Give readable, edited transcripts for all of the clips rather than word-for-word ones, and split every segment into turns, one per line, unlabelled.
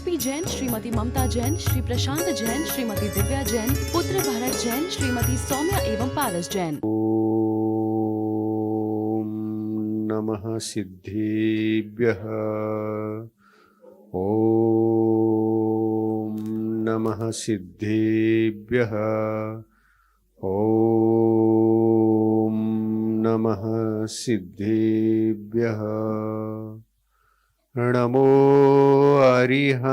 RP Jain, Shrimati ममता जैन, श्री प्रशांत जैन, श्रीमती दिव्या जैन, पुत्र भरत जैन, श्रीमती सौम्या एवं पारस जैन।
ओम नमः सिद्धेभ्यः। ओम नमः सिद्धेभ्यः। ओम नमः सिद्धेभ्यः। नमो अरिहन्ताणं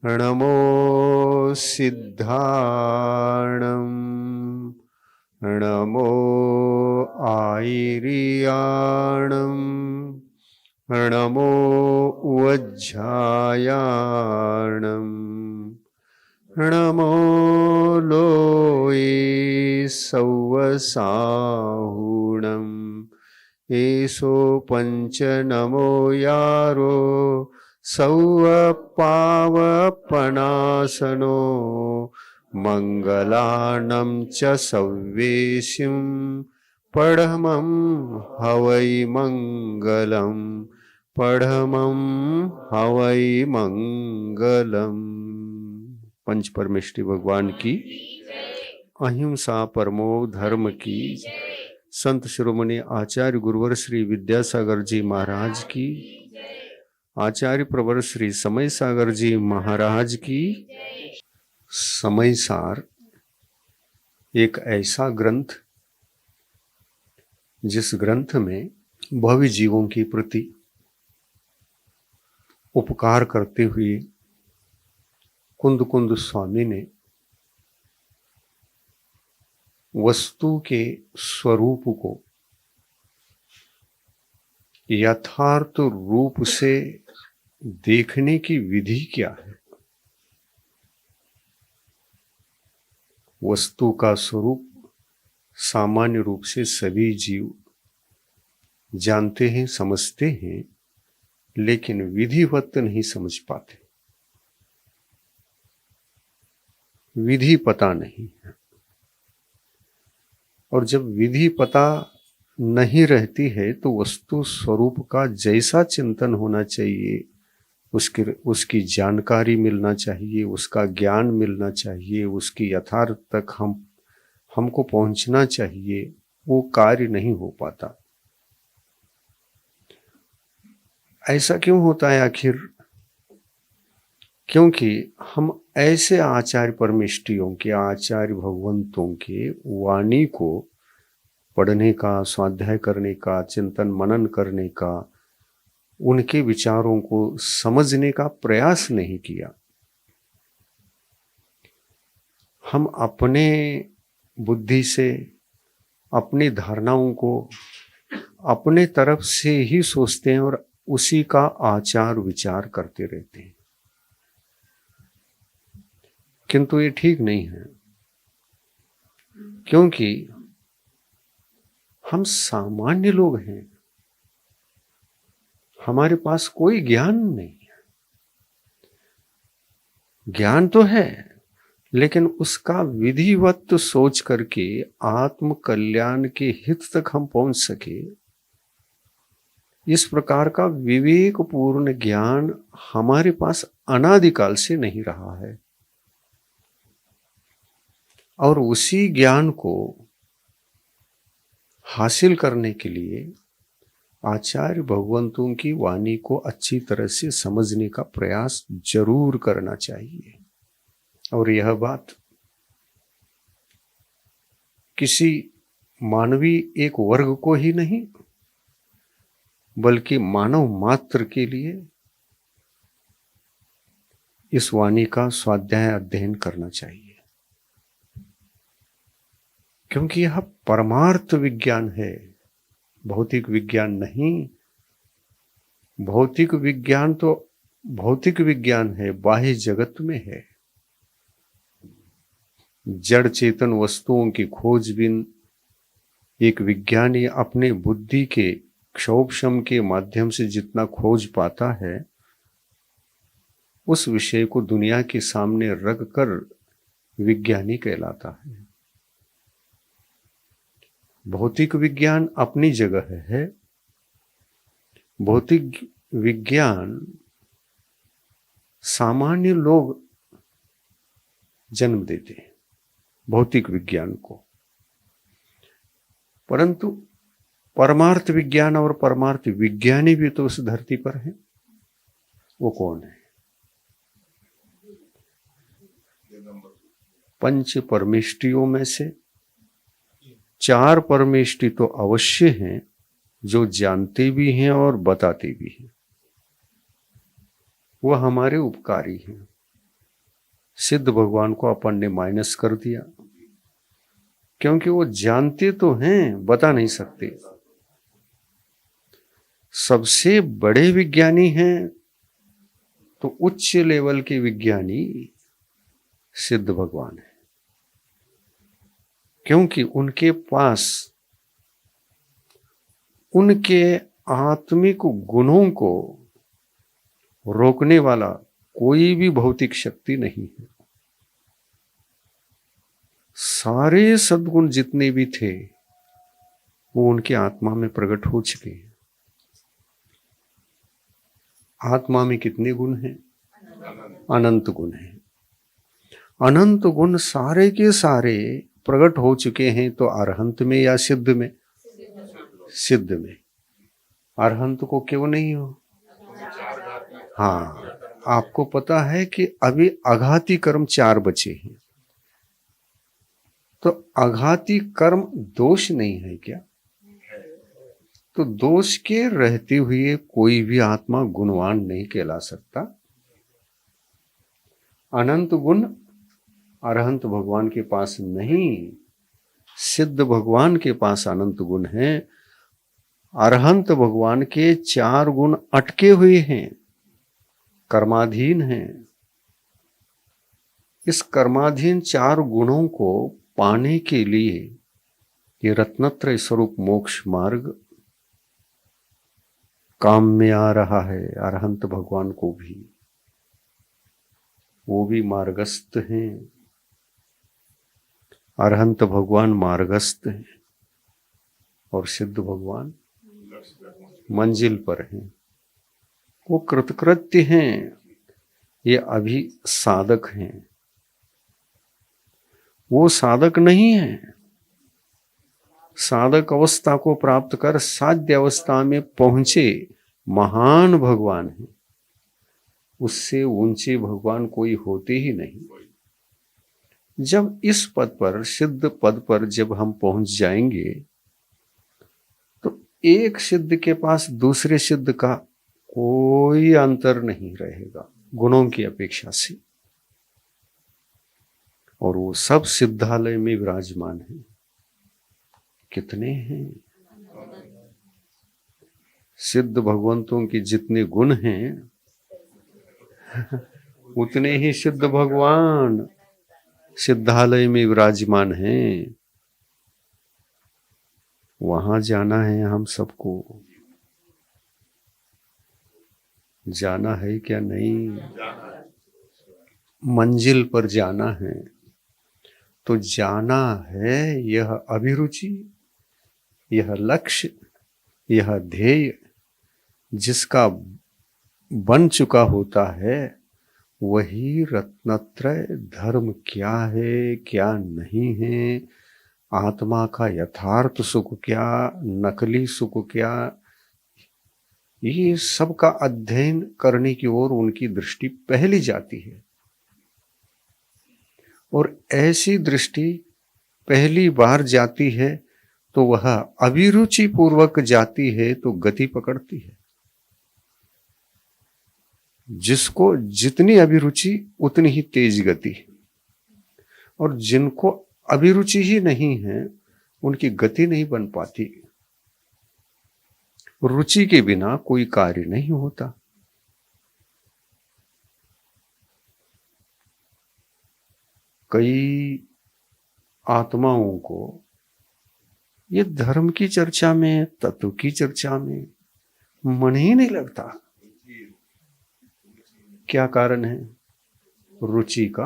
नमो सिद्धाणं नमो आयर्याणं नमो वज्झायाणं नमो लोये सौवसाहुणम् एषो पंच नमो यारो सौवपावपनासनो मंगलानं च सव्येशिं पढ़मं हवै मंगलम पढ़मं हवै मंगलम। पंच परमेष्टि भगवान की, अहिंसा परमो धर्म की, संत शिरोमणि आचार्य गुरुवर श्री विद्यासागर जी महाराज की, आचार्य प्रवर श्री समय सागर जी महाराज की। समय सार एक ऐसा ग्रंथ जिस ग्रंथ में भव्य जीवों के प्रति उपकार करते हुए कुंद कुंद स्वामी ने वस्तु के स्वरूप को यथार्थ रूप से देखने की विधि क्या है, वस्तु का स्वरूप सामान्य रूप से सभी जीव जानते हैं, समझते हैं, लेकिन विधिवत नहीं समझ पाते, विधि पता नहीं है। और जब विधि पता नहीं रहती है तो वस्तु स्वरूप का जैसा चिंतन होना चाहिए, उसकी जानकारी मिलना चाहिए, उसका ज्ञान मिलना चाहिए, उसकी यथार्थ तक हमको पहुंचना चाहिए, वो कार्य नहीं हो पाता। ऐसा क्यों होता है आखिर? क्योंकि हम ऐसे आचार्य परमेष्टियों के, आचार्य भगवंतों के वाणी को पढ़ने का, स्वाध्याय करने का, चिंतन मनन करने का, उनके विचारों को समझने का प्रयास नहीं किया। हम अपने बुद्धि से अपनी धारणाओं को अपने तरफ से ही सोचते हैं और उसी का आचार विचार करते रहते हैं, किंतु ये ठीक नहीं है। क्योंकि हम सामान्य लोग हैं, हमारे पास कोई ज्ञान नहीं है। ज्ञान तो है, लेकिन उसका विधिवत सोच करके आत्म कल्याण के हित तक हम पहुंच सके, इस प्रकार का विवेकपूर्ण ज्ञान हमारे पास अनादिकाल से नहीं रहा है। और उसी ज्ञान को हासिल करने के लिए आचार्य भगवंतों की वाणी को अच्छी तरह से समझने का प्रयास जरूर करना चाहिए। और यह बात किसी मानवीय एक वर्ग को ही नहीं, बल्कि मानव मात्र के लिए इस वाणी का स्वाध्याय अध्ययन करना चाहिए। क्योंकि यह परमार्थ विज्ञान है, भौतिक विज्ञान नहीं। भौतिक विज्ञान तो भौतिक विज्ञान है, बाह्य जगत में है। जड़ चेतन वस्तुओं की खोजबीन एक विज्ञानी अपने बुद्धि के क्षोभशम के माध्यम से जितना खोज पाता है, उस विषय को दुनिया के सामने रख कर विज्ञानी कहलाता है। भौतिक विज्ञान अपनी जगह है। भौतिक विज्ञान सामान्य लोग जन्म देते हैं, भौतिक विज्ञान को, परंतु परमार्थ विज्ञान और परमार्थ विज्ञानी भी तो उस धरती पर है। वो कौन है? पंच परमेष्टियों में से 4 परमेष्टि तो अवश्य हैं जो जानते भी हैं और बताते भी हैं। वह हमारे उपकारी हैं। सिद्ध भगवान को अपन ने माइनस कर दिया, क्योंकि वो जानते तो हैं, बता नहीं सकते। सबसे बड़े विज्ञानी हैं तो उच्च लेवल के विज्ञानी सिद्ध भगवान है, क्योंकि उनके पास उनके आत्मिक गुणों को रोकने वाला कोई भी भौतिक शक्ति नहीं है। सारे सद्गुण जितने भी थे वो उनकी आत्मा में प्रकट हो चुके हैं। आत्मा में कितने गुण हैं? अनंत गुण हैं। अनंत गुण सारे के सारे प्रकट हो चुके हैं। तो अरहंत में या सिद्ध में? सिद्ध में। अरहंत को क्यों नहीं हो? हाँ, आपको पता है कि अभी आघाती कर्म 4 बचे हैं, तो आघाती कर्म दोष नहीं है क्या? तो दोष के रहते हुए कोई भी आत्मा गुणवान नहीं कहला सकता। अनंत गुण अरहंत भगवान के पास नहीं, सिद्ध भगवान के पास अनंत गुण है। अरहंत भगवान के 4 गुण अटके हुए हैं, कर्माधीन हैं। इस कर्माधीन 4 गुणों को पाने के लिए ये रत्नत्रय स्वरूप मोक्ष मार्ग काम में आ रहा है। अरहंत भगवान को भी, वो भी मार्गस्थ हैं। अरहंत भगवान मार्गस्थ हैं और सिद्ध भगवान मंजिल पर हैं। वो कृतकृत्य हैं, ये अभी साधक हैं। वो साधक नहीं है। साधक अवस्था को प्राप्त कर साध्य अवस्था में पहुंचे महान भगवान हैं। उससे ऊंचे भगवान कोई होते ही नहीं। जब इस पद पर, सिद्ध पद पर जब हम पहुंच जाएंगे तो एक सिद्ध के पास दूसरे सिद्ध का कोई अंतर नहीं रहेगा गुणों की अपेक्षा से, और वो सब सिद्धालय में विराजमान है। कितने हैं? सिद्ध भगवंतों के जितने गुण हैं उतने ही सिद्ध भगवान सिद्धालय में विराजमान हैं। वहां जाना है हम सबको। जाना है क्या? नहीं, मंजिल पर जाना है। तो जाना है, यह अभिरुचि, यह लक्ष्य, यह ध्येय जिसका बन चुका होता है, वही रत्नत्रय धर्म क्या है क्या नहीं है, आत्मा का यथार्थ सुख क्या, नकली सुख क्या, ये सब का अध्ययन करने की ओर उनकी दृष्टि पहली जाती है। और ऐसी दृष्टि पहली बार जाती है तो वह अभिरुचि पूर्वक जाती है तो गति पकड़ती है। जिसको जितनी अभिरुचि उतनी ही तेज गति, और जिनको अभिरुचि ही नहीं है उनकी गति नहीं बन पाती। रुचि के बिना कोई कार्य नहीं होता। कई आत्माओं को ये धर्म की चर्चा में, तत्व की चर्चा में मन ही नहीं लगता। क्या कारण है? रुचि का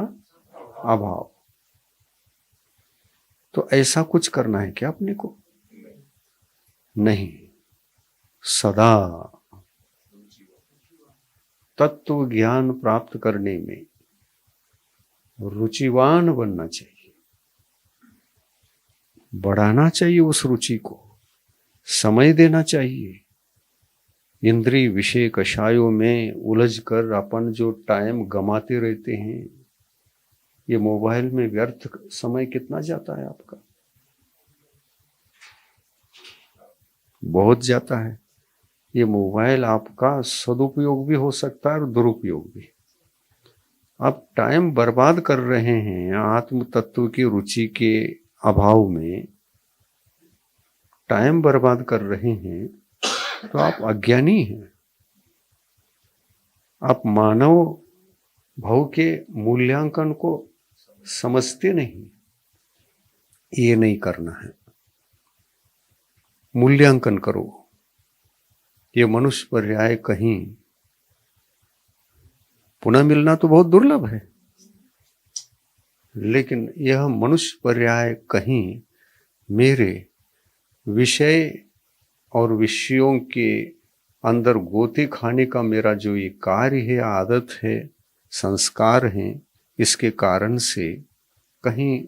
अभाव। तो ऐसा कुछ करना है क्या अपने को? नहीं, सदा तत्व ज्ञान प्राप्त करने में रुचिवान बनना चाहिए, बढ़ाना चाहिए उस रुचि को, समय देना चाहिए। इंद्रिय विषय कषायों में उलझ कर अपन जो टाइम गमाते रहते हैं, ये मोबाइल में व्यर्थ समय कितना जाता है आपका? बहुत जाता है। ये मोबाइल आपका सदुपयोग भी हो सकता है और दुरुपयोग भी। आप टाइम बर्बाद कर रहे हैं आत्म तत्व की रुचि के अभाव में, टाइम बर्बाद कर रहे हैं, तो आप अज्ञानी हैं। आप मानव भाव के मूल्यांकन को समझते नहीं। ये नहीं करना है। मूल्यांकन करो। ये मनुष्य पर्याय कहीं पुनः मिलना तो बहुत दुर्लभ है, लेकिन यह मनुष्य पर्याय कहीं मेरे विषय और विषयों के अंदर गोते खाने का मेरा जो ये कार्य है, आदत है, संस्कार हैं, इसके कारण से कहीं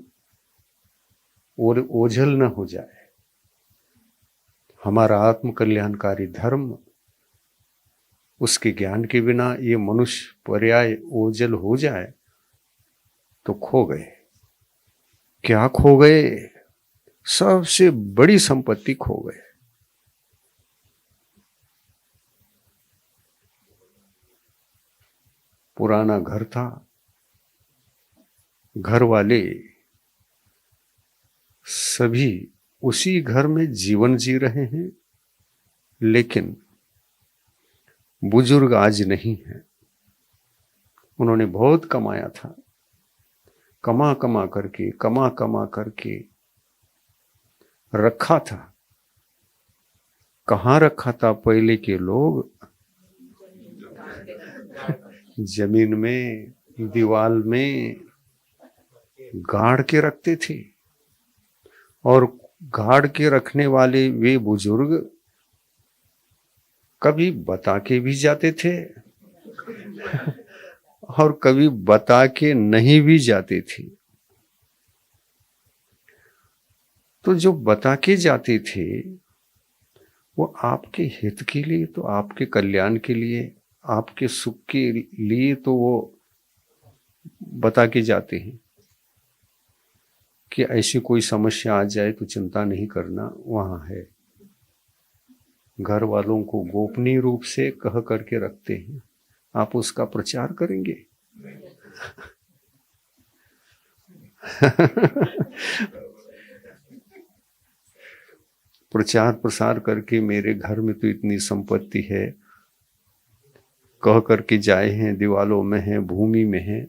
और ओझल न हो जाए। हमारा आत्म कल्याणकारी धर्म, उसके ज्ञान के बिना ये मनुष्य पर्याय ओझल हो जाए तो खो गए। क्या खो गए? सबसे बड़ी संपत्ति खो गए। पुराना घर था, घर वाले सभी उसी घर में जीवन जी रहे हैं, लेकिन बुजुर्ग आज नहीं है। उन्होंने बहुत कमाया था, कमा कमा करके रखा था। कहाँ रखा था? पहले के लोग जमीन में, दीवार में गाड़ के रखते थे, और गाड़ के रखने वाले वे बुजुर्ग कभी बता के भी जाते थे और कभी बता के नहीं भी जाते थे। तो जो बता के जाते थे वो आपके हित के लिए, तो आपके कल्याण के लिए, आपके सुख के लिए तो वो बता के जाते हैं कि ऐसी कोई समस्या आ जाए तो चिंता नहीं करना, वहां है। घर वालों को गोपनीय रूप से कह करके रखते हैं। आप उसका प्रचार करेंगे? प्रचार प्रसार करके मेरे घर में तो इतनी संपत्ति है कह करके जाए हैं, दीवालों में है, भूमि में है,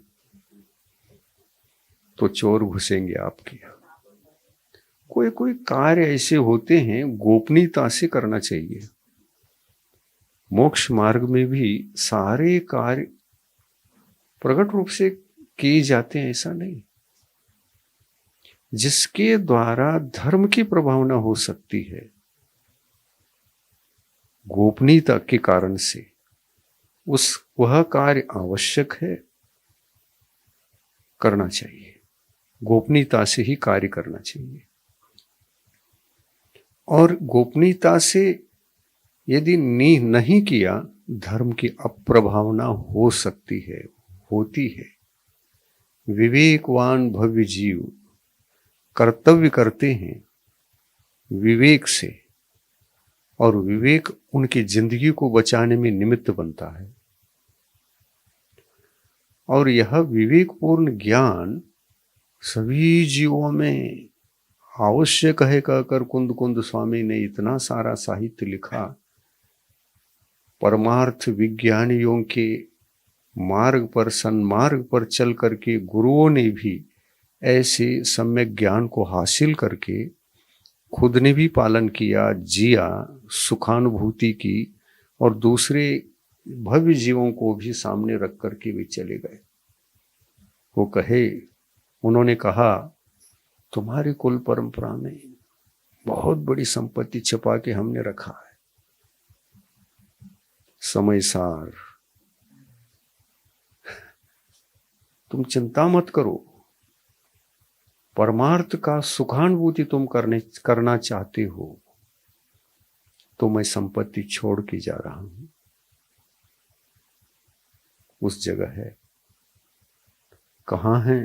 तो चोर घुसेंगे आपके। कोई कोई कार्य ऐसे होते हैं गोपनीयता से करना चाहिए। मोक्ष मार्ग में भी सारे कार्य प्रकट रूप से किए जाते हैं, ऐसा नहीं। जिसके द्वारा धर्म की प्रभावना हो सकती है, गोपनीयता के कारण से वह कार्य आवश्यक है, करना चाहिए। गोपनीयता से ही कार्य करना चाहिए। और गोपनीयता से यदि नहीं किया, धर्म की अप्रभावना हो सकती है, होती है। विवेकवान भव्य जीव कर्तव्य करते हैं विवेक से, और विवेक उनकी जिंदगी को बचाने में निमित्त बनता है। और यह विवेकपूर्ण ज्ञान सभी जीवों में आवश्यक है कहकर कुंद कुंद स्वामी ने इतना सारा साहित्य लिखा। परमार्थ विज्ञानियों के मार्ग पर, सन्मार्ग पर चल करके गुरुओं ने भी ऐसे सम्यक ज्ञान को हासिल करके खुद ने भी पालन किया, जिया, सुखानुभूति की, और दूसरे भव्य जीवों को भी सामने रख करके वे चले गए। वो उन्होंने कहा, तुम्हारी कुल परंपरा में बहुत बड़ी संपत्ति छिपा के हमने रखा है। समय सार तुम चिंता मत करो, परमार्थ का सुखानुभूति तुम करना चाहते हो तो मैं संपत्ति छोड़ के जा रहा हूं। उस जगह है, कहां है?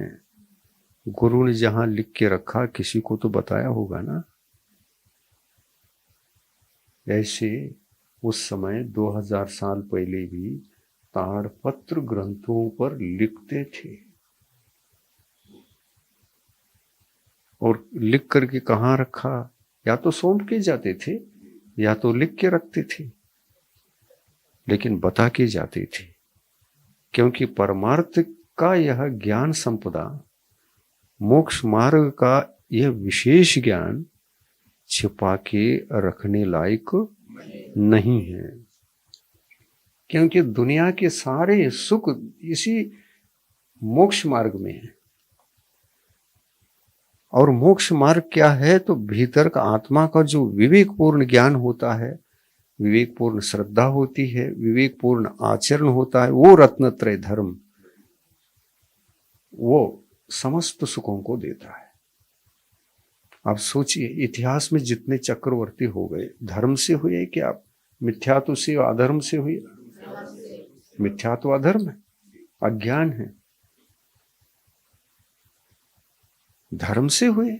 गुरु ने जहां लिख के रखा किसी को तो बताया होगा ना। ऐसे उस समय 2000 साल पहले भी ताड़पत्र ग्रंथों पर लिखते थे, और लिख करके कहाँ रखा? या तो सौंप के जाते थे या तो लिख के रखते थे, लेकिन बता के जाते थे, क्योंकि परमार्थ का यह ज्ञान संपदा, मोक्ष मार्ग का यह विशेष ज्ञान छिपा के रखने लायक नहीं है, क्योंकि दुनिया के सारे सुख इसी मोक्ष मार्ग में है। और मोक्ष मार्ग क्या है? तो भीतर का आत्मा का जो विवेकपूर्ण ज्ञान होता है, विवेकपूर्ण श्रद्धा होती है, विवेकपूर्ण आचरण होता है, वो रत्नत्रय धर्म, वो समस्त सुखों को देता है। आप सोचिए, इतिहास में जितने चक्रवर्ती हो गए, धर्म से हुए क्या मिथ्यात्व से, अधर्म से हुए? मिथ्यात्व अधर्म है, अज्ञान है। धर्म से हुए,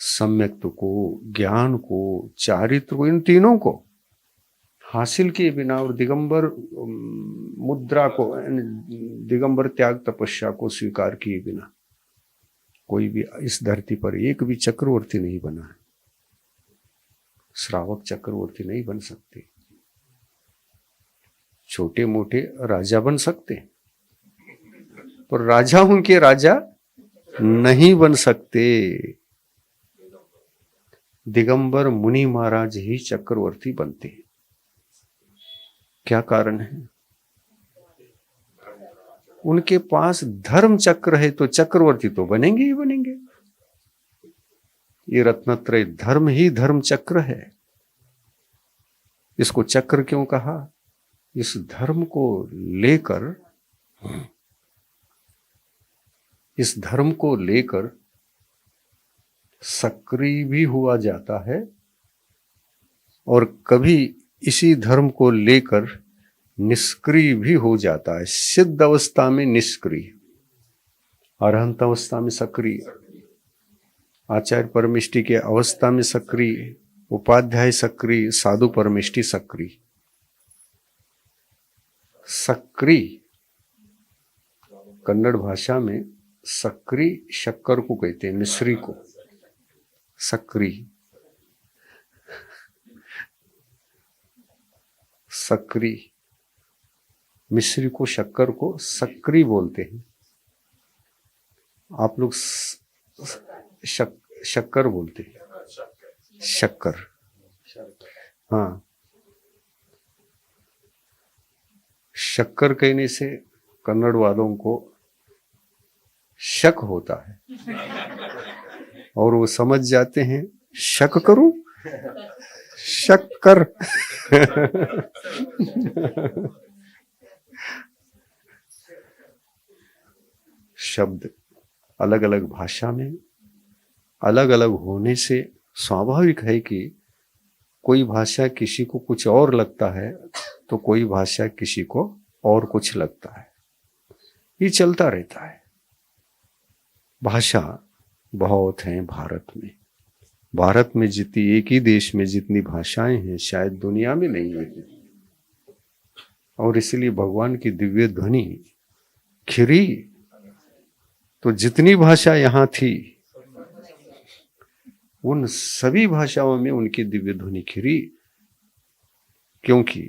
सम्यक्त्व को, ज्ञान को, चारित्र को, इन तीनों को हासिल किए बिना और दिगंबर मुद्रा को, दिगंबर त्याग तपस्या को स्वीकार किए बिना कोई भी इस धरती पर एक भी चक्रवर्ती नहीं बना है। श्रावक चक्रवर्ती नहीं बन सकते, छोटे मोटे राजा बन सकते, पर राजाओं के राजा नहीं बन सकते। दिगंबर मुनि महाराज ही चक्रवर्ती बनते हैं। क्या कारण है? उनके पास धर्म चक्र है, तो चक्रवर्ती तो बनेंगे ही बनेंगे। ये रत्नत्रय धर्म ही धर्म चक्र है। इसको चक्र क्यों कहा? इस धर्म को लेकर, इस धर्म को लेकर सक्रिय भी हुआ जाता है, और कभी इसी धर्म को लेकर निष्क्रिय भी हो जाता है। सिद्ध अवस्था में निष्क्रिय, अरहंत अवस्था में सक्रिय, आचार्य परमिष्टि के अवस्था में सक्रिय, उपाध्याय सक्रिय, साधु परमिष्टि सक्रिय। सक्रिय कन्नड़ भाषा में सक्रिय शक्कर को कहते हैं, मिश्री को सक्रिय। सक्रिय, मिश्री को, शक्कर को सक्रिय बोलते हैं। आप लोग शक्कर बोलते हैं, शक्कर। हाँ, शक्कर कहने से कन्नड़ वालों को शक होता है, और वो समझ जाते हैं शक करूं, शक्कर। शब्द अलग अलग भाषा में अलग अलग होने से स्वाभाविक है कि कोई भाषा किसी को कुछ और लगता है तो कोई भाषा किसी को और कुछ लगता है। ये चलता रहता है। भाषा बहुत हैं भारत में। भारत में जितनी, एक ही देश में जितनी भाषाएं हैं शायद दुनिया में नहीं है। और इसलिए भगवान की दिव्य ध्वनि खिरी तो जितनी भाषा यहाँ थी उन सभी भाषाओं में उनकी दिव्य ध्वनि खिरी, क्योंकि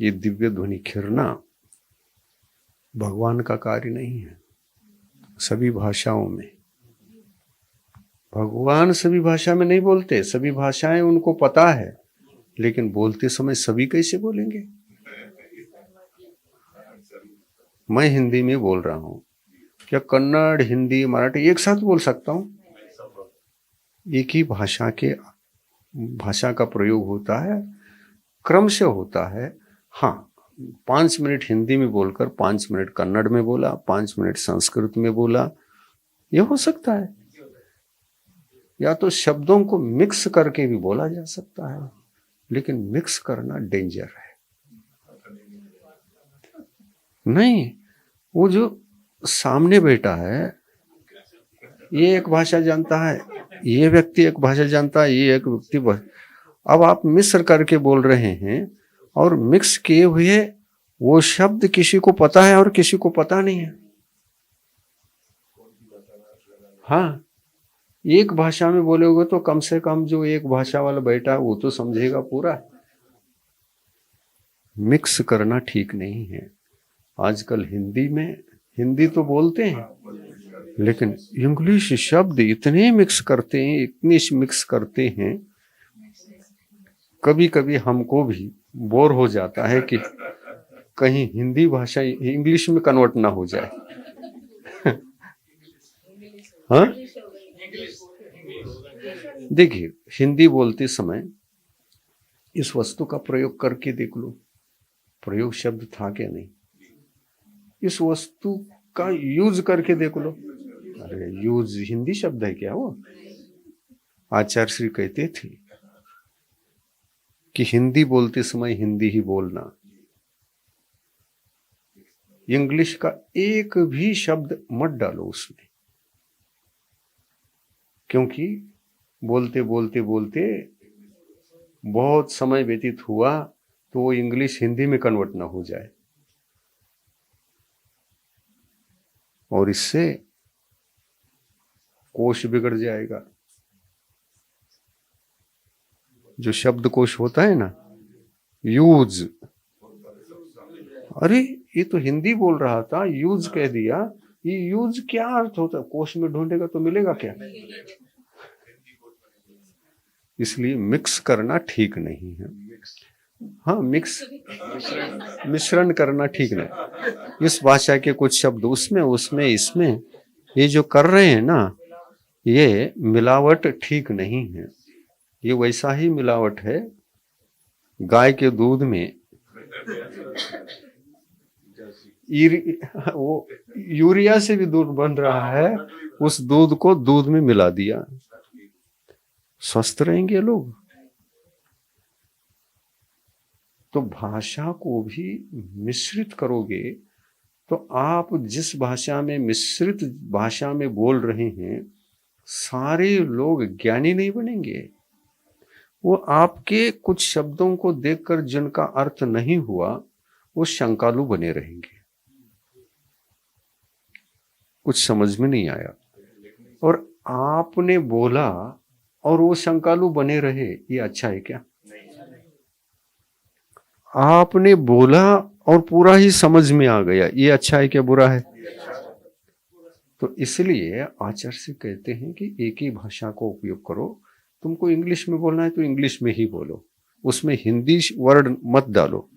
ये दिव्य ध्वनि खिरना भगवान का कार्य नहीं है। सभी भाषाओं में भगवान सभी भाषा में नहीं बोलते, सभी भाषाएं उनको पता है, लेकिन बोलते समय सभी कैसे बोलेंगे? मैं हिंदी में बोल रहा हूं, क्या कन्नड़, हिंदी, मराठी एक साथ बोल सकता हूं? एक ही भाषा का प्रयोग होता है, क्रम से होता है। हाँ, 5 मिनट हिंदी में बोलकर 5 मिनट कन्नड़ में बोला, 5 मिनट संस्कृत में बोला, ये हो सकता है। या तो शब्दों को मिक्स करके भी बोला जा सकता है, लेकिन मिक्स करना डेंजर है। नहीं, वो जो सामने बैठा है ये एक भाषा जानता है, ये व्यक्ति एक भाषा जानता है, ये एक व्यक्ति अब आप मिश्र करके बोल रहे हैं और मिक्स किए हुए वो शब्द किसी को पता है और किसी को पता नहीं है। हाँ, एक भाषा में बोलोगे तो कम से कम जो एक भाषा वाला बैठा है वो तो समझेगा पूरा। मिक्स करना ठीक नहीं है। आजकल हिंदी तो बोलते हैं, लेकिन इंग्लिश शब्द इतने मिक्स करते हैं, इतने मिक्स करते हैं, कभी कभी हमको भी बोर हो जाता है कि कहीं हिंदी भाषा इंग्लिश में कन्वर्ट ना हो जाए। हाँ, देखिए, हिंदी बोलते समय इस वस्तु का प्रयोग करके देख लो, प्रयोग शब्द था क्या नहीं। इस वस्तु का यूज करके देख लो, अरे यूज हिंदी शब्द है क्या? वो आचार्य श्री कहते थे कि हिंदी बोलते समय हिंदी ही बोलना, इंग्लिश का एक भी शब्द मत डालो उसमें, क्योंकि बोलते बोलते बोलते बहुत समय व्यतीत हुआ तो वो इंग्लिश हिंदी में कन्वर्ट ना हो जाए, और इससे कोश बिगड़ जाएगा। जो शब्दकोश होता है ना, यूज, अरे ये तो हिंदी बोल रहा था, यूज कह दिया, ये यूज क्या अर्थ होता है? कोश में ढूंढेगा तो मिलेगा क्या? इसलिए मिक्स करना ठीक नहीं है। हाँ, मिश्रण करना ठीक नहीं। इस भाषा के कुछ शब्द उसमें इसमें ये जो कर रहे हैं ना, ये मिलावट ठीक नहीं है। ये वैसा ही मिलावट है गाय के दूध में वो यूरिया से भी दूध बन रहा है, उस दूध को दूध में मिला दिया, स्वस्थ रहेंगे लोग? तो भाषा को भी मिश्रित करोगे तो आप जिस भाषा में मिश्रित भाषा में बोल रहे हैं, सारे लोग ज्ञानी नहीं बनेंगे। वो आपके कुछ शब्दों को देखकर जिनका अर्थ नहीं हुआ वो शंकालु बने रहेंगे, कुछ समझ में नहीं आया, और आपने बोला और वो शंकालु बने रहे, ये अच्छा है क्या? आपने बोला और पूरा ही समझ में आ गया, ये अच्छा है क्या बुरा है? तो इसलिए आचार्य से कहते हैं कि एक ही भाषा को उपयोग करो। तुमको इंग्लिश में बोलना है तो इंग्लिश में ही बोलो, उसमें हिंदी वर्ड मत डालो।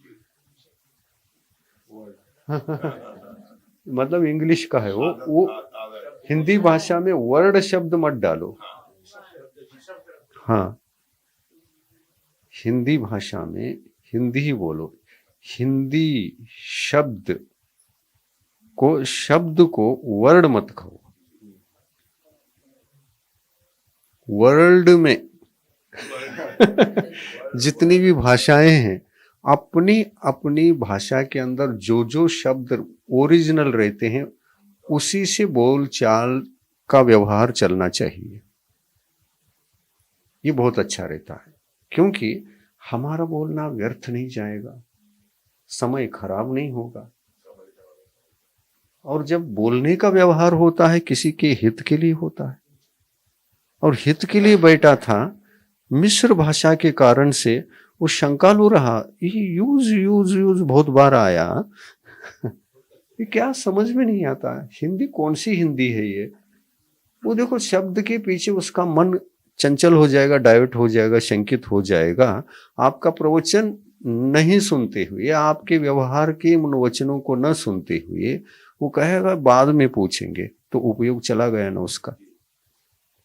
मतलब इंग्लिश का है वो हिंदी भाषा में वर्ड शब्द मत डालो। हाँ, हिंदी भाषा में हिंदी ही बोलो। हिंदी शब्द को वर्ड मत कहो। वर्ल्ड में जितनी भी भाषाएं हैं, अपनी अपनी भाषा के अंदर जो जो शब्द ओरिजिनल रहते हैं उसी से बोल चाल का व्यवहार चलना चाहिए। ये बहुत अच्छा रहता है, क्योंकि हमारा बोलना व्यर्थ नहीं जाएगा, समय खराब नहीं होगा। और जब बोलने का व्यवहार होता है किसी के हित के लिए होता है, और हित के लिए बैठा था, मिश्र भाषा के कारण से वो शंकालु रहा, ये यूज बहुत बार आया। ये क्या समझ में नहीं आता, हिंदी कौन सी हिंदी है ये? वो देखो शब्द के पीछे उसका मन चंचल हो जाएगा, डाइवर्ट हो जाएगा, शंकित हो जाएगा। आपका प्रवचन नहीं सुनते हुए, आपके व्यवहार के उन वचनों को न सुनते हुए वो कहेगा बाद में पूछेंगे, तो उपयोग चला गया ना उसका।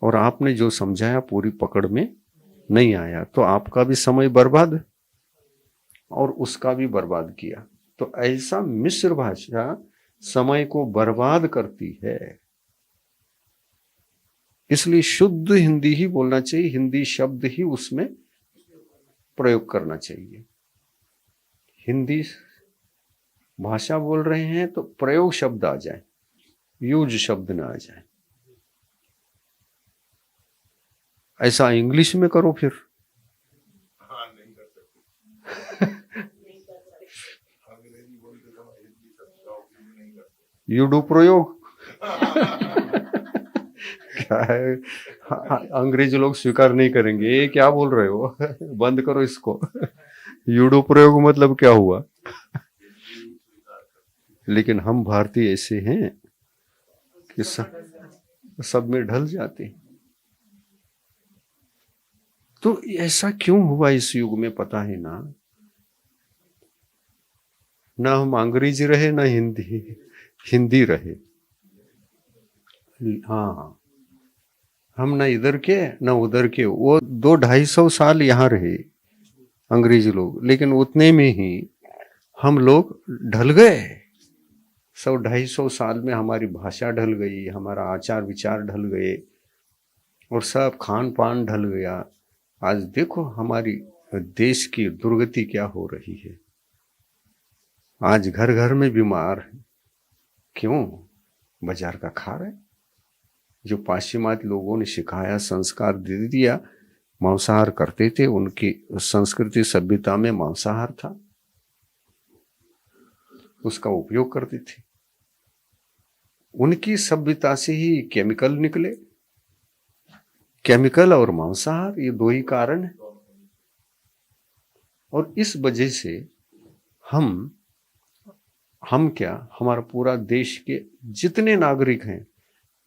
और आपने जो समझाया पूरी पकड़ में नहीं आया, तो आपका भी समय बर्बाद और उसका भी बर्बाद किया। तो ऐसा मिश्र भाषा समय को बर्बाद करती है। इसलिए शुद्ध हिंदी ही बोलना चाहिए, हिंदी शब्द ही उसमें प्रयोग करना चाहिए। हिंदी भाषा बोल रहे हैं तो प्रयोग शब्द आ जाए, यूज शब्द ना आ जाए। ऐसा इंग्लिश में करो फिर।
नहीं कर सकते। अंग्रेजी बोलते समय हिंदी शब्द का उपयोग नहीं करते।
यू डू प्रयोग क्या है? अंग्रेजी लोग स्वीकार नहीं करेंगे, ये क्या बोल रहे हो बंद करो इसको। यू डू प्रयोग मतलब क्या हुआ? लेकिन हम भारतीय ऐसे हैं कि सब में ढल जाते हैं। तो ऐसा क्यों हुआ इस युग में पता है ना? ना हम अंग्रेजी रहे ना हिंदी रहे। हाँ, हम ना इधर के ना उधर के। वो 200-250 साल यहाँ रहे अंग्रेजी लोग, लेकिन उतने में ही हम लोग ढल गए। 100-250 साल में हमारी भाषा ढल गई, हमारा आचार विचार ढल गए और सब खान पान ढल गया। आज देखो हमारी देश की दुर्गति क्या हो रही है। आज घर घर में बीमार है। क्यों? बाजार का खा रहे। जो पाश्चिमात्य लोगों ने सिखाया, संस्कार दे दिया, मांसाहार करते थे। उनकी संस्कृति सभ्यता में मांसाहार था, उसका उपयोग करते थे। उनकी सभ्यता से ही केमिकल निकले। केमिकल और मांसाहार, ये दो ही कारण है। और इस वजह से हम क्या, हमारा पूरा देश के जितने नागरिक हैं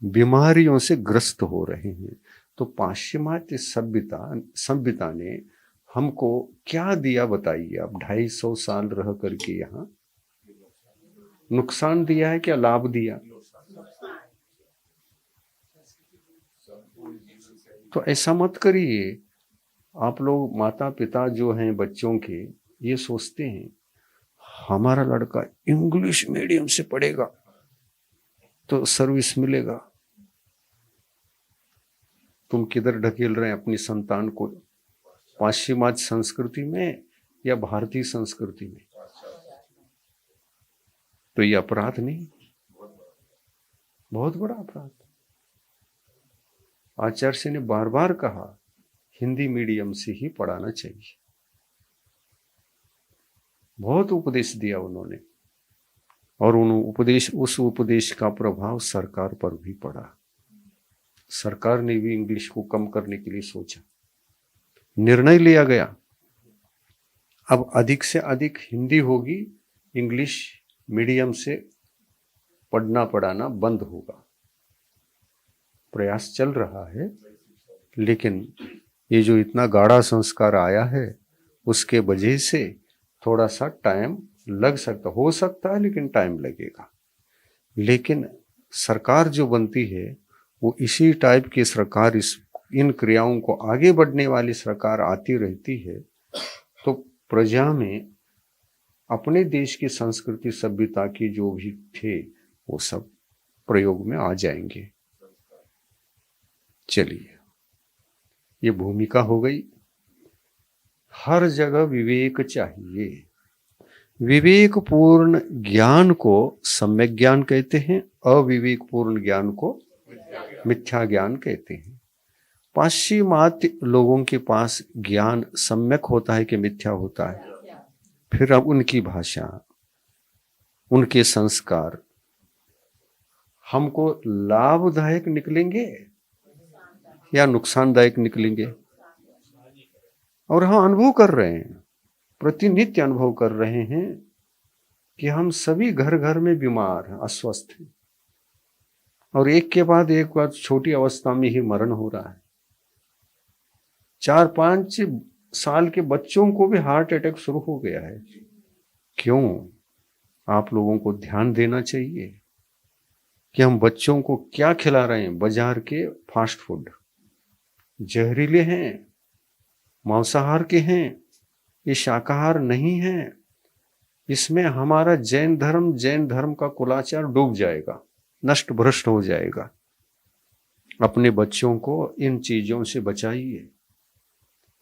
बीमारियों से ग्रस्त हो रहे हैं। तो पाश्चिमात्य सभ्यता ने हमको क्या दिया बताइए? अब 250 साल रह करके यहाँ नुकसान दिया है क्या लाभ दिया? तो ऐसा मत करिए। आप लोग माता पिता जो हैं बच्चों के, ये सोचते हैं हमारा लड़का इंग्लिश मीडियम से पढ़ेगा तो सर्विस मिलेगा। तुम किधर ढकेल रहे हैं अपनी संतान को? पाश्चिमात्य संस्कृति में या भारतीय संस्कृति में? तो ये अपराध नहीं, बहुत बड़ा अपराध। आचार्य ने बार बार कहा हिंदी मीडियम से ही पढ़ाना चाहिए। बहुत उपदेश दिया उन्होंने, और उस उपदेश का प्रभाव सरकार पर भी पड़ा। सरकार ने भी इंग्लिश को कम करने के लिए सोचा, निर्णय लिया गया अब अधिक से अधिक हिंदी होगी, इंग्लिश मीडियम से पढ़ना पढ़ाना बंद होगा। प्रयास चल रहा है, लेकिन ये जो इतना गाढ़ा संस्कार आया है उसके वजह से थोड़ा सा टाइम लग सकता, हो सकता है, लेकिन टाइम लगेगा। लेकिन सरकार जो बनती है वो इसी टाइप की सरकार, इन क्रियाओं को आगे बढ़ने वाली सरकार आती रहती है, तो प्रजा में अपने देश की संस्कृति सभ्यता की जो भी थे वो सब प्रयोग में आ जाएंगे। चलिए, ये भूमिका हो गई। हर जगह विवेक चाहिए। विवेकपूर्ण ज्ञान को सम्यक ज्ञान कहते हैं, अविवेकपूर्ण ज्ञान को मिथ्या ज्ञान कहते हैं। पाश्चिमात्य लोगों के पास ज्ञान सम्यक होता है कि मिथ्या होता है? फिर अब उनकी भाषा, उनके संस्कार हमको लाभदायक निकलेंगे या नुकसानदायक निकलेंगे? और हम अनुभव कर रहे हैं, प्रतिनित्य अनुभव कर रहे हैं कि हम सभी घर घर में बीमार हैं, अस्वस्थ हैं, और एक के बाद एक बार छोटी अवस्था में ही मरण हो रहा है। 4-5 साल के बच्चों को भी हार्ट अटैक शुरू हो गया है। क्यों? आप लोगों को ध्यान देना चाहिए कि हम बच्चों को क्या खिला रहे हैं। बाजार के फास्ट फूड जहरीले हैं, मांसाहार के हैं, ये शाकाहार नहीं है। इसमें हमारा जैन धर्म का कुलाचार डूब जाएगा, नष्ट भ्रष्ट हो जाएगा। अपने बच्चों को इन चीजों से बचाइए।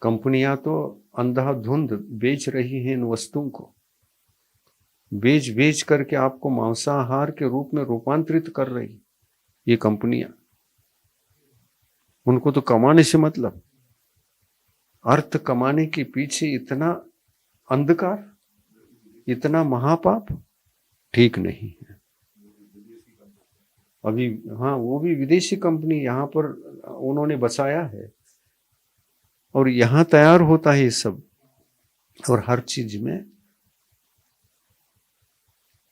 कंपनियां तो अंधाधुंध बेच रही हैं इन वस्तुओं को, बेच बेच करके आपको मांसाहार के रूप में रूपांतरित कर रही ये कंपनियां। उनको तो कमाने से मतलब, अर्थ कमाने के पीछे इतना अंधकार, इतना महापाप ठीक नहीं है। अभी हाँ, वो भी विदेशी कंपनी यहाँ पर उन्होंने बसाया है और यहाँ तैयार होता है ये सब। और हर चीज में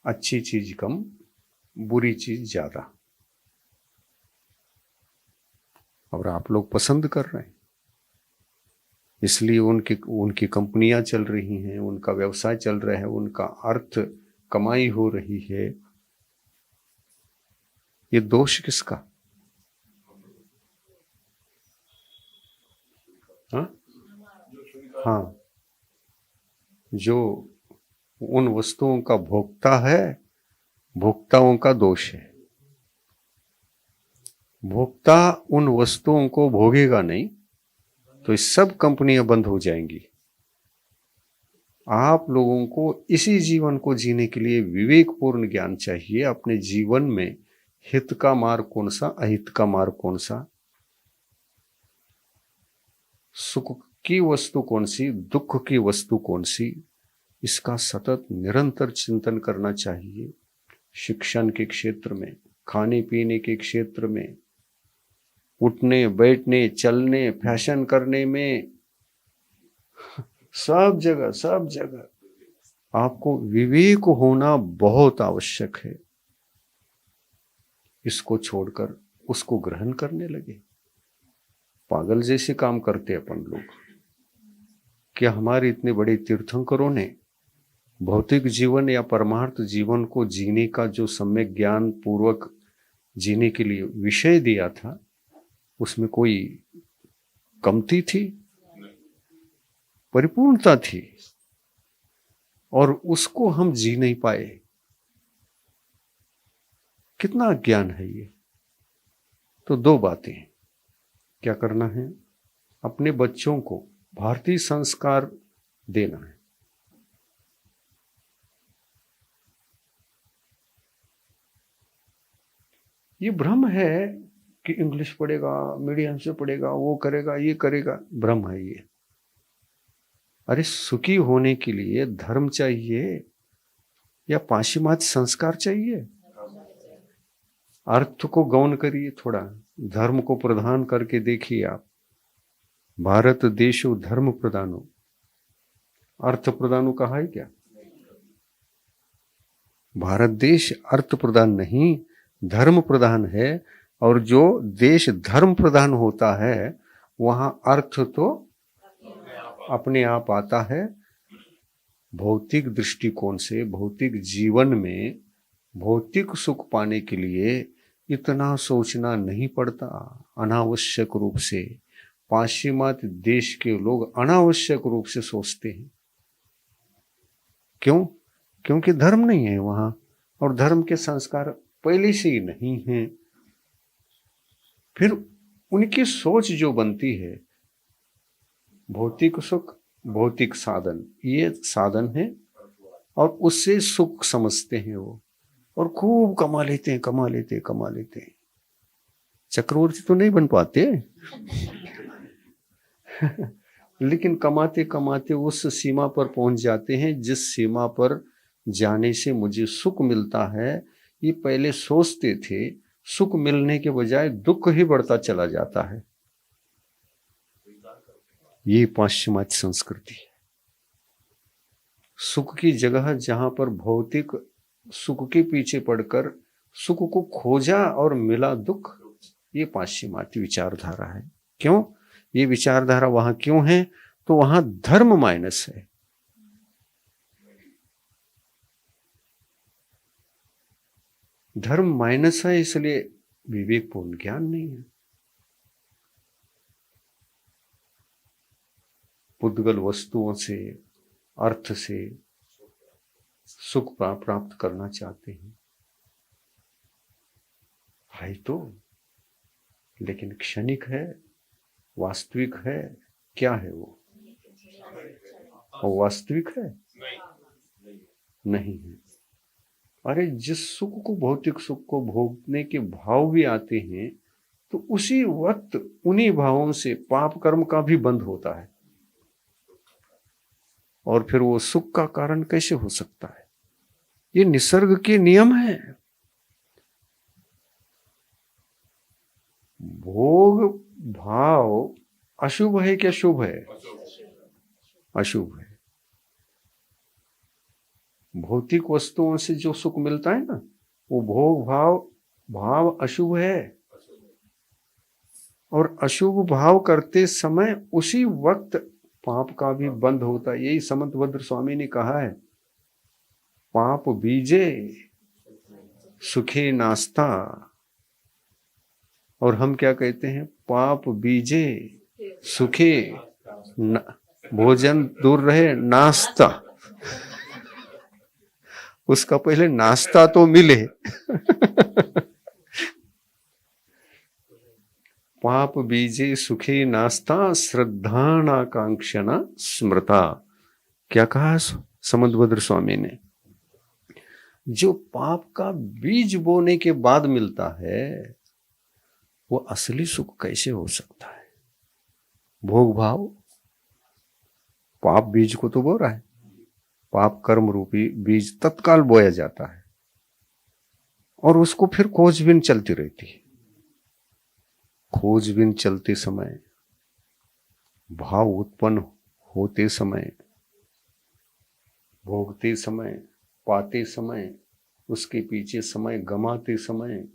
अच्छी चीज कम, बुरी चीज ज्यादा, और आप लोग पसंद कर रहे हैं, इसलिए उनकी कंपनियां चल रही हैं, उनका व्यवसाय चल रहा है, उनका अर्थ कमाई हो रही है। ये दोष किसका? हाँ, जो उन वस्तुओं का भोक्ता है, भोक्ताओं का दोष है। भोक्ता उन वस्तुओं को भोगेगा नहीं तो ये सब कंपनियां बंद हो जाएंगी। आप लोगों को इसी जीवन को जीने के लिए विवेकपूर्ण ज्ञान चाहिए। अपने जीवन में हित का मार्ग कौन सा, अहित का मार्ग कौन सा, सुख की वस्तु कौन सी, दुख की वस्तु कौन सी, इसका सतत निरंतर चिंतन करना चाहिए। शिक्षण के क्षेत्र में, खाने पीने के क्षेत्र में, उठने बैठने चलने फैशन करने में, सब जगह आपको विवेक होना बहुत आवश्यक है। इसको छोड़कर उसको ग्रहण करने लगे, पागल जैसे काम करते अपन लोग। क्या हमारे इतने बड़े तीर्थंकरों ने भौतिक जीवन या परमार्थ जीवन को जीने का जो सम्यक ज्ञान पूर्वक जीने के लिए विषय दिया था, उसमें कोई कमती थी? परिपूर्णता थी, और उसको हम जी नहीं पाए। कितना ज्ञान है ये। तो दो बातें क्या करना है, अपने बच्चों को भारतीय संस्कार देना है। ये भ्रम है कि इंग्लिश पढ़ेगा, मीडियम से पढ़ेगा, वो करेगा, ये करेगा, भ्रम है ये। अरे सुखी होने के लिए धर्म चाहिए या पाश्चिमात्य संस्कार चाहिए? अर्थ को गौण करिए, थोड़ा धर्म को प्रधान करके देखिए आप। भारत देशो धर्म प्रधानो, अर्थ प्रधानो कहा है क्या? भारत देश अर्थ प्रधान नहीं, धर्म प्रधान है। और जो देश धर्म प्रधान होता है वहां अर्थ तो अपने आप आता है। भौतिक दृष्टिकोण से, भौतिक जीवन में भौतिक सुख पाने के लिए इतना सोचना नहीं पड़ता अनावश्यक रूप से। पाश्चिमात्य देश के लोग अनावश्यक रूप से सोचते हैं। क्यों? क्योंकि धर्म नहीं है वहां, और धर्म के संस्कार पहले से ही नहीं है। फिर उनकी सोच जो बनती है, भौतिक सुख, भौतिक साधन, ये साधन है, और उससे सुख समझते हैं वो, और खूब कमा लेते हैं। चक्रवर्ती तो नहीं बन पाते लेकिन कमाते कमाते उस सीमा पर पहुंच जाते हैं जिस सीमा पर जाने से मुझे सुख मिलता है। ये पहले सोचते थे, सुख मिलने के बजाय दुख ही बढ़ता चला जाता है। ये पाश्चिमात्य संस्कृति है। सुख की जगह जहां पर भौतिक सुख के पीछे पड़कर सुख को खोजा और मिला दुख, ये पाश्चिमात्य विचारधारा है। क्यों ये विचारधारा वहां क्यों है? तो वहां धर्म माइनस है। धर्म माइनस है, इसलिए विवेकपूर्ण ज्ञान नहीं है। पुद्गल वस्तुओं से, अर्थ से सुख प्राप्त करना चाहते हैं, है तो, लेकिन क्षणिक है, वास्तविक है, क्या है वो? और वास्तविक है? नहीं है। अरे जिस सुख को, भौतिक सुख को भोगने के भाव भी आते हैं, तो उसी वक्त उन्हीं भावों से पाप कर्म का भी बंध होता है, और फिर वो सुख का कारण कैसे हो सकता है? ये निसर्ग के नियम है। भोग भाव अशुभ है क्या शुभ है? अशुभ है। भौतिक वस्तुओं से जो सुख मिलता है ना, वो भोग भाव अशुभ है, और अशुभ भाव करते समय उसी वक्त पाप का भी बंध होता है। यही समंतभद्र स्वामी ने कहा है, पाप बीजे सुखे नास्ता। और हम क्या कहते हैं? पाप बीजे सुखे भोजन दूर रहे नाश्ता। उसका पहले नाश्ता तो मिले। पाप बीजे सुखे नास्ता श्रद्धानाकांक्षण स्मृता। क्या कहा समंतभद्र स्वामी ने? जो पाप का बीज बोने के बाद मिलता है, वो असली सुख कैसे हो सकता है? भोग भाव पाप बीज को तो बो रहा है, पाप कर्म रूपी बीज तत्काल बोया जाता है, और उसको फिर खोजबीन चलती रहती है। खोजबीन चलते समय, भाव उत्पन्न होते समय, भोगते समय, पाते समय, उसके पीछे समय गमाते समय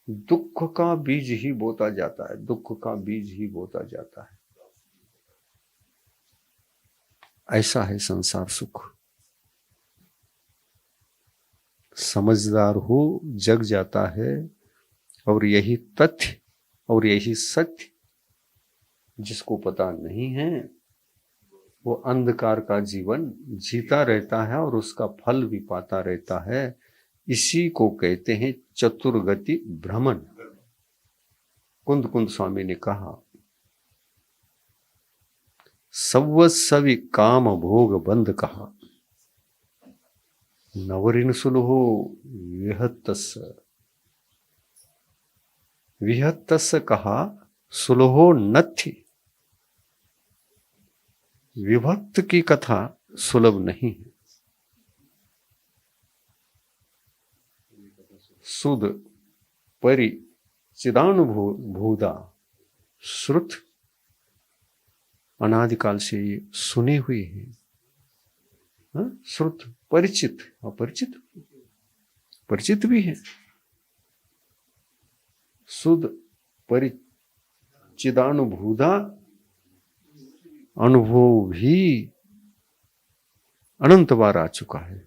दुख का बीज ही बोता जाता है, दुख का बीज ही बोता जाता है। ऐसा है संसार सुख। समझदार हो जग जाता है, और यही तथ्य और यही सत्य जिसको पता नहीं है, वो अंधकार का जीवन जीता रहता है और उसका फल भी पाता रहता है। इसी को कहते हैं चतुर्गति भ्रमण। कुंद स्वामी ने कहा, सवि काम भोग बंध कहा, नवरिन सुलहो विहत्तस कहा, सुलहो नथि। विभक्त की कथा सुलभ नहीं है। सुध परि चिदानुभूदा श्रुत, अनादिकाल से ये सुने हुए हैं। श्रुत परिचित, अपरिचित परिचित भी है। सुध परिचिदानुभूदा, अनुभव भी अनंत बार आ चुका है।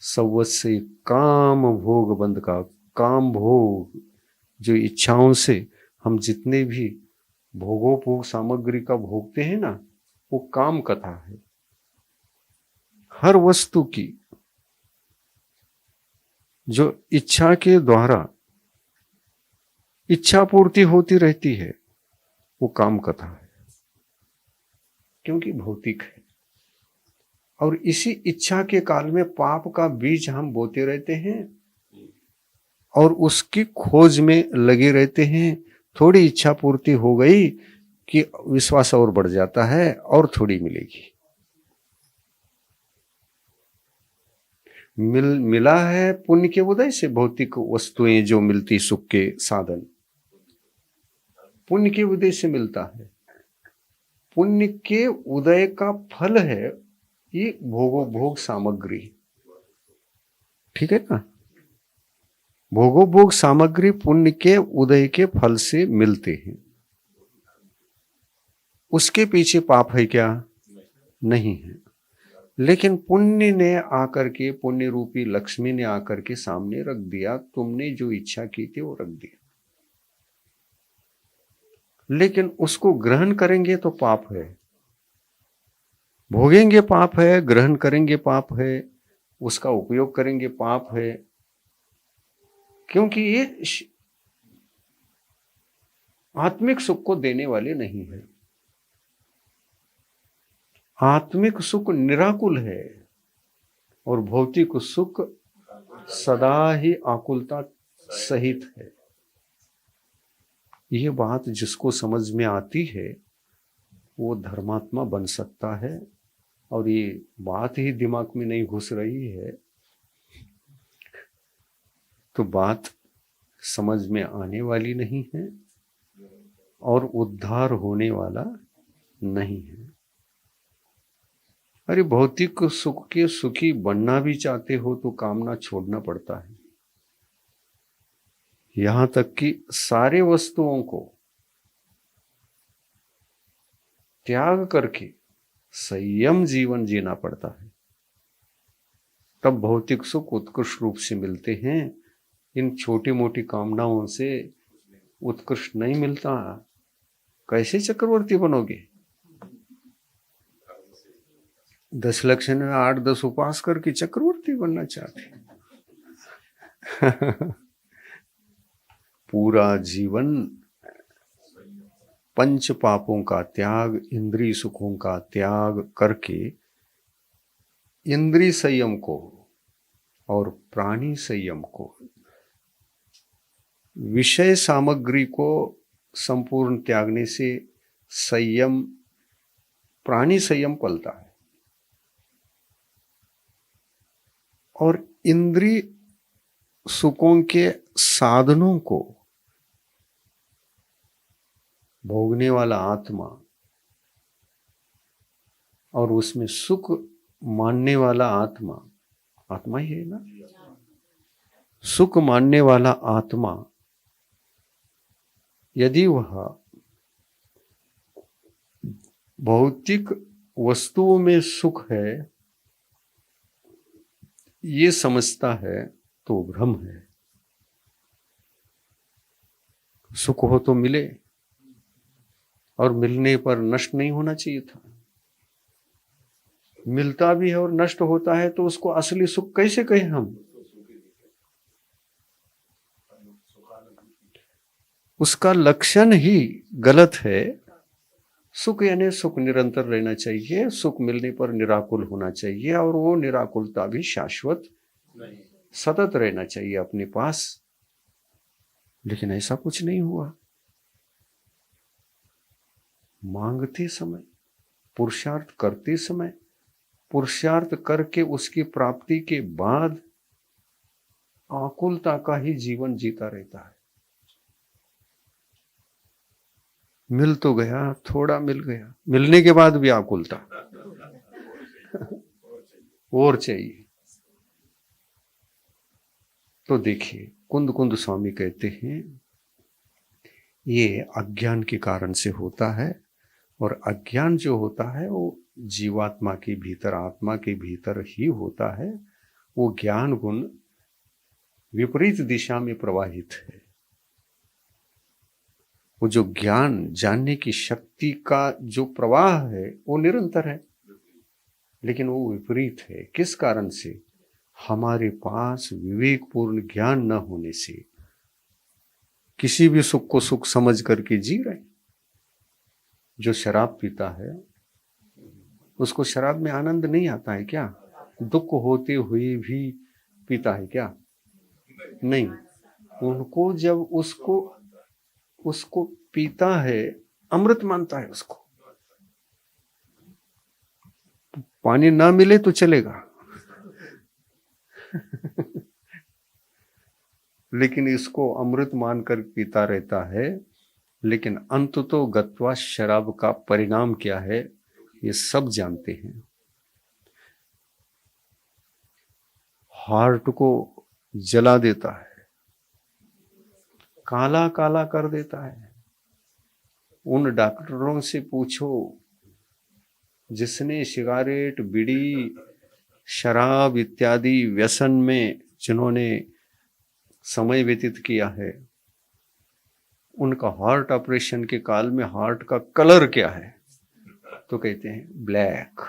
सवस्य काम भोग बंध का, काम भोग जो इच्छाओं से हम जितने भी भोगोपभोग सामग्री का भोगते हैं ना, वो काम कथा है। हर वस्तु की जो इच्छा के द्वारा इच्छा पूर्ति होती रहती है, वो काम कथा है, क्योंकि भौतिक है। और इसी इच्छा के काल में पाप का बीज हम बोते रहते हैं और उसकी खोज में लगे रहते हैं। थोड़ी इच्छा पूर्ति हो गई कि विश्वास और बढ़ जाता है, और थोड़ी मिलेगी। मिला है पुण्य के उदय से। भौतिक वस्तुएं जो मिलती सुख के साधन, पुण्य के उदय से मिलता है। पुण्य के उदय का फल है ये भोगोपभोग सामग्री। ठीक है ना? भोगोपभोग सामग्री पुण्य के उदय के फल से मिलते हैं। उसके पीछे पाप है क्या? नहीं है। लेकिन पुण्य ने आकर के, पुण्य रूपी लक्ष्मी ने आकर के सामने रख दिया, तुमने जो इच्छा की थी वो रख दिया। लेकिन उसको ग्रहण करेंगे तो पाप है। भोगेंगे पाप है, ग्रहण करेंगे पाप है, उसका उपयोग करेंगे पाप है, क्योंकि ये आत्मिक सुख को देने वाले नहीं है। आत्मिक सुख निराकुल है और भौतिक सुख सदा ही आकुलता सहित है। ये बात जिसको समझ में आती है वो धर्मात्मा बन सकता है, और ये बात ही दिमाग में नहीं घुस रही है तो बात समझ में आने वाली नहीं है और उद्धार होने वाला नहीं है। अरे भौतिक सुख के सुखी बनना भी चाहते हो तो कामना छोड़ना पड़ता है। यहां तक कि सारे वस्तुओं को त्याग करके संयम जीवन जीना पड़ता है, तब भौतिक सुख उत्कृष्ट रूप से मिलते हैं। इन छोटी मोटी कामनाओं से उत्कृष्ट नहीं मिलता। कैसे चक्रवर्ती बनोगे? 10 लक्षण में 8-10 उपास करके चक्रवर्ती बनना चाहते पूरा जीवन पंच पापों का त्याग, इंद्रिय सुखों का त्याग करके इंद्रिय संयम को और प्राणी संयम को, विषय सामग्री को संपूर्ण त्यागने से संयम, प्राणी संयम पलता है। और इंद्रिय सुखों के साधनों को भोगने वाला आत्मा और उसमें सुख मानने वाला आत्मा, आत्मा ही है ना, सुख मानने वाला आत्मा यदि वह भौतिक वस्तुओं में सुख है ये समझता है तो भ्रम है। सुख हो तो मिले, और मिलने पर नष्ट नहीं होना चाहिए था। मिलता भी है और नष्ट होता है तो उसको असली सुख कैसे कहें हम? उसका लक्षण ही गलत है। सुख यानी सुख निरंतर रहना चाहिए, सुख मिलने पर निराकुल होना चाहिए, और वो निराकुलता भी शाश्वत सतत रहना चाहिए अपने पास। लेकिन ऐसा कुछ नहीं हुआ। मांगते समय, पुरुषार्थ करते समय, पुरुषार्थ करके उसकी प्राप्ति के बाद आकुलता का ही जीवन जीता रहता है। मिल तो गया, थोड़ा मिल गया, मिलने के बाद भी आकुलता और चाहिए। तो देखिए, कुंद कुंद स्वामी कहते हैं ये अज्ञान के कारण से होता है, और अज्ञान जो होता है वो जीवात्मा के भीतर, आत्मा के भीतर ही होता है। वो ज्ञान गुण विपरीत दिशा में प्रवाहित है। वो जो ज्ञान जानने की शक्ति का जो प्रवाह है वो निरंतर है, लेकिन वो विपरीत है। किस कारण से? हमारे पास विवेकपूर्ण ज्ञान न होने से किसी भी सुख को सुख समझ करके जी रहे। जो शराब पीता है उसको शराब में आनंद नहीं आता है क्या? दुख होते हुए भी पीता है क्या? नहीं। उनको जब उसको पीता है, अमृत मानता है उसको। पानी ना मिले तो चलेगा लेकिन इसको अमृत मानकर पीता रहता है। लेकिन अंत तो गत्वा शराब का परिणाम क्या है ये सब जानते हैं। हार्ट को जला देता है, काला काला कर देता है। उन डॉक्टरों से पूछो जिसने सिगारेट, बीड़ी, शराब इत्यादि व्यसन में जिन्होंने समय व्यतीत किया है, उनका हार्ट ऑपरेशन के काल में हार्ट का कलर क्या है? तो कहते हैं ब्लैक।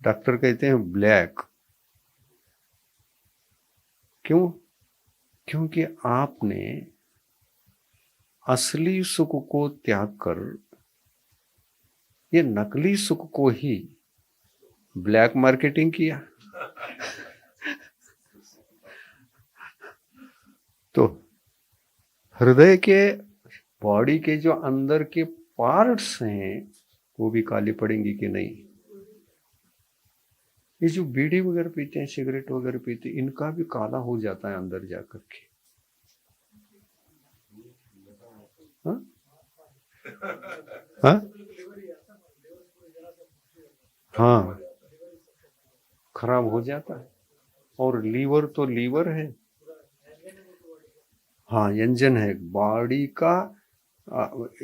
डॉक्टर कहते हैं ब्लैक। क्यों? क्योंकि आपने असली सुख को त्याग कर ये नकली सुख को ही ब्लैक मार्केटिंग किया। तो हृदय के, बॉडी के जो अंदर के पार्ट्स हैं वो भी काली पड़ेंगी कि नहीं? ये जो बीड़ी वगैरह पीते हैं, सिगरेट वगैरह पीते हैं, इनका भी काला हो जाता है अंदर जाकर के। हाँ? हाँ? हाँ, खराब हो जाता है। और लीवर तो लीवर है, हाँ इंजन है बॉडी का,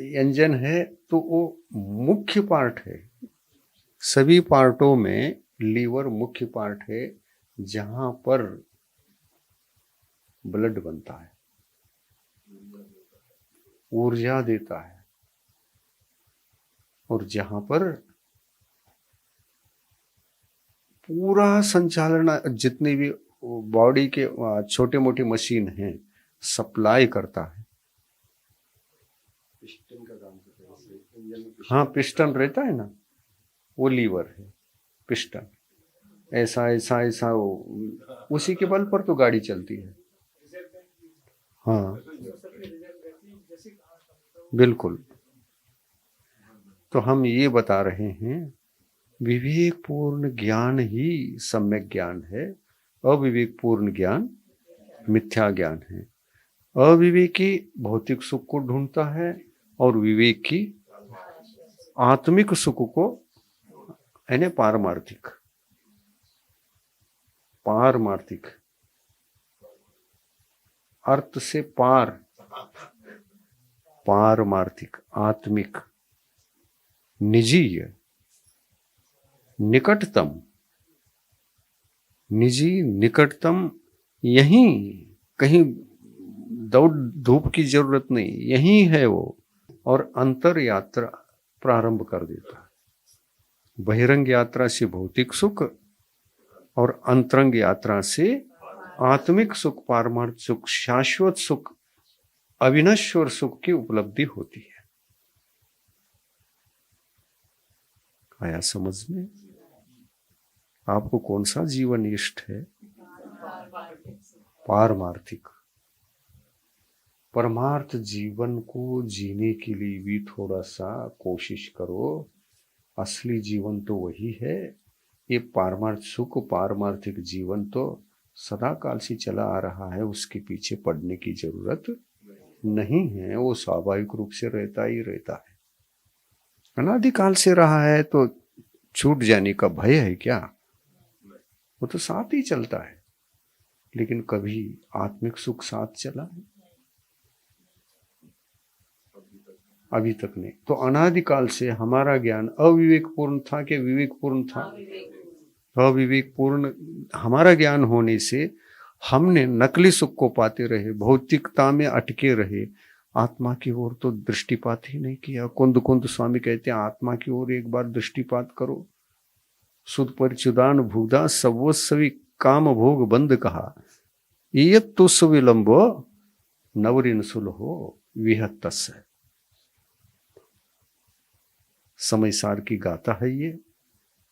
इंजन है तो वो मुख्य पार्ट है। सभी पार्टों में लीवर मुख्य पार्ट है, जहां पर ब्लड बनता है, ऊर्जा देता है, और जहां पर पूरा संचालन, जितनी भी बॉडी के छोटे मोटे मशीन हैं, सप्लाई करता है।
पिस्टन का काम करता है इससे, इंजन में
हाँ, पिस्टन रहता है ना, वो लीवर है, पिस्टन। ऐसा ऐसा ऐसा उसी के बल पर तो गाड़ी चलती है। हाँ बिल्कुल। तो हम ये बता रहे हैं, विवेकपूर्ण ज्ञान ही सम्यक ज्ञान है, अविवेकपूर्ण ज्ञान मिथ्या ज्ञान है। अविवेकी भौतिक सुख को ढूंढता है और विवेकी आत्मिक सुख को, यानी पारमार्थिक। पारमार्थिक अर्थ से पार, पारमार्थिक, आत्मिक, निजीय, निकटतम। निजी निकटतम, यहीं कहीं दौड़ धूप की जरूरत नहीं, यहीं है वो। और अंतर यात्रा प्रारंभ कर देता है। बहिरंग यात्रा से भौतिक सुख और अंतरंग यात्रा से आत्मिक सुख, पारमार्थ सुख, शाश्वत सुख, अविनश्वर सुख की उपलब्धि होती है। आया समझ में? आपको कौन सा जीवन इष्ट है? पारमार्थिक। परमार्थ जीवन को जीने के लिए भी थोड़ा सा कोशिश करो। असली जीवन तो वही है। ये पारमार्थ सुख, पारमार्थिक जीवन तो सदा काल से चला आ रहा है, उसके पीछे पड़ने की जरूरत नहीं है। वो स्वाभाविक रूप से रहता ही रहता है, अनादिकाल से रहा है। तो छूट जाने का भय है क्या? वो तो साथ ही चलता है। लेकिन कभी आत्मिक सुख साथ चला है? अभी तक नहीं। तो अनादिकाल से हमारा ज्ञान अविवेकपूर्ण था कि विवेकपूर्ण था? अविवेकपूर्ण हमारा ज्ञान होने से हमने नकली सुख को पाते रहे, भौतिकता में अटके रहे, आत्मा की ओर तो दृष्टिपात ही नहीं किया। कुंद कुंद स्वामी कहते हैं, आत्मा की ओर एक बार दृष्टिपात करो। सुध परिचुदान भूदा सर्वस्वी काम भोग बंद कहा, ये तो सुविलंबो नवरिन सुलहो विहत्तस है। समय सार की गाथा है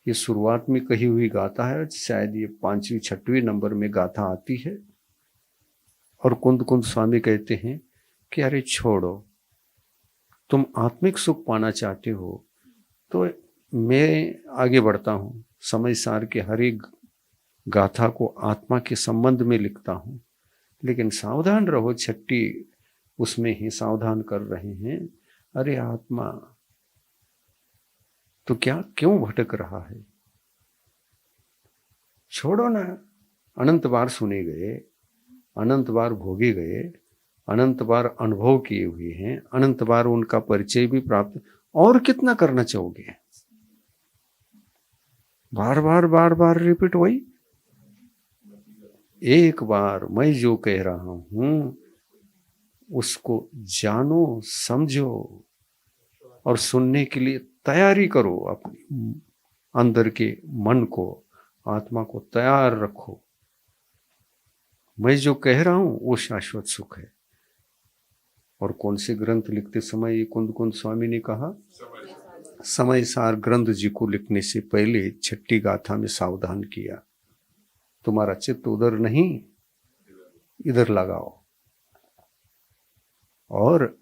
ये शुरुआत में कही हुई गाथा है। शायद ये 5वीं 6वीं नंबर में गाथा आती है। और कुंद कुंद स्वामी कहते हैं कि अरे छोड़ो, तुम आत्मिक सुख पाना चाहते हो तो मैं आगे बढ़ता हूँ। समय सार के हर एक गाथा को आत्मा के संबंध में लिखता हूँ, लेकिन सावधान रहो। 6ठी उसमें ही सावधान कर रहे हैं, अरे आत्मा तो क्या क्यों भटक रहा है? छोड़ो ना। अनंत बार सुने गए, अनंत बार भोगे गए, अनंत बार अनुभव किए हुए हैं, अनंत बार उनका परिचय भी प्राप्त, और कितना करना चाहोगे? बार बार बार बार रिपीट वही। एक बार मैं जो कह रहा हूं उसको जानो, समझो और सुनने के लिए तैयारी करो, अपनी अंदर के मन को, आत्मा को तैयार रखो। मैं जो कह रहा हूं वो शाश्वत सुख है। और कौन से ग्रंथ लिखते समय कुंद कुंद स्वामी ने कहा, समय सार ग्रंथ जी को लिखने से पहले छठी गाथा में सावधान किया, तुम्हारा चित्त उधर नहीं इधर लगाओ। और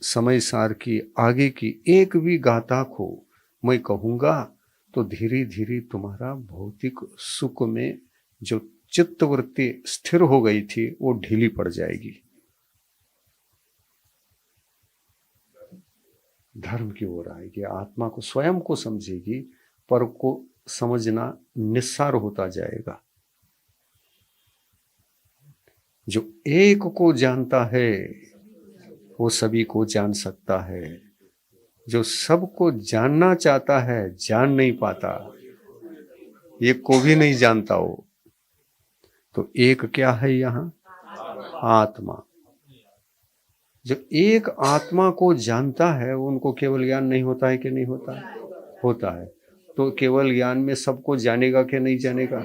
समय सार की आगे की एक भी गाथा को मैं कहूंगा तो धीरे धीरे तुम्हारा भौतिक सुख में जो चित्तवृत्ति स्थिर हो गई थी वो ढीली पड़ जाएगी, धर्म की ओर आएगी, आत्मा को स्वयं को समझेगी, पर को समझना निस्सार होता जाएगा। जो एक को जानता है वो सभी को जान सकता है, जो सबको जानना चाहता है जान नहीं पाता, एक को भी नहीं जानता हो। तो एक क्या है यहां, आत्मा। जो एक आत्मा को जानता है उनको केवल ज्ञान नहीं होता है कि नहीं होता है? होता है। तो केवल ज्ञान में सबको जानेगा कि नहीं जानेगा?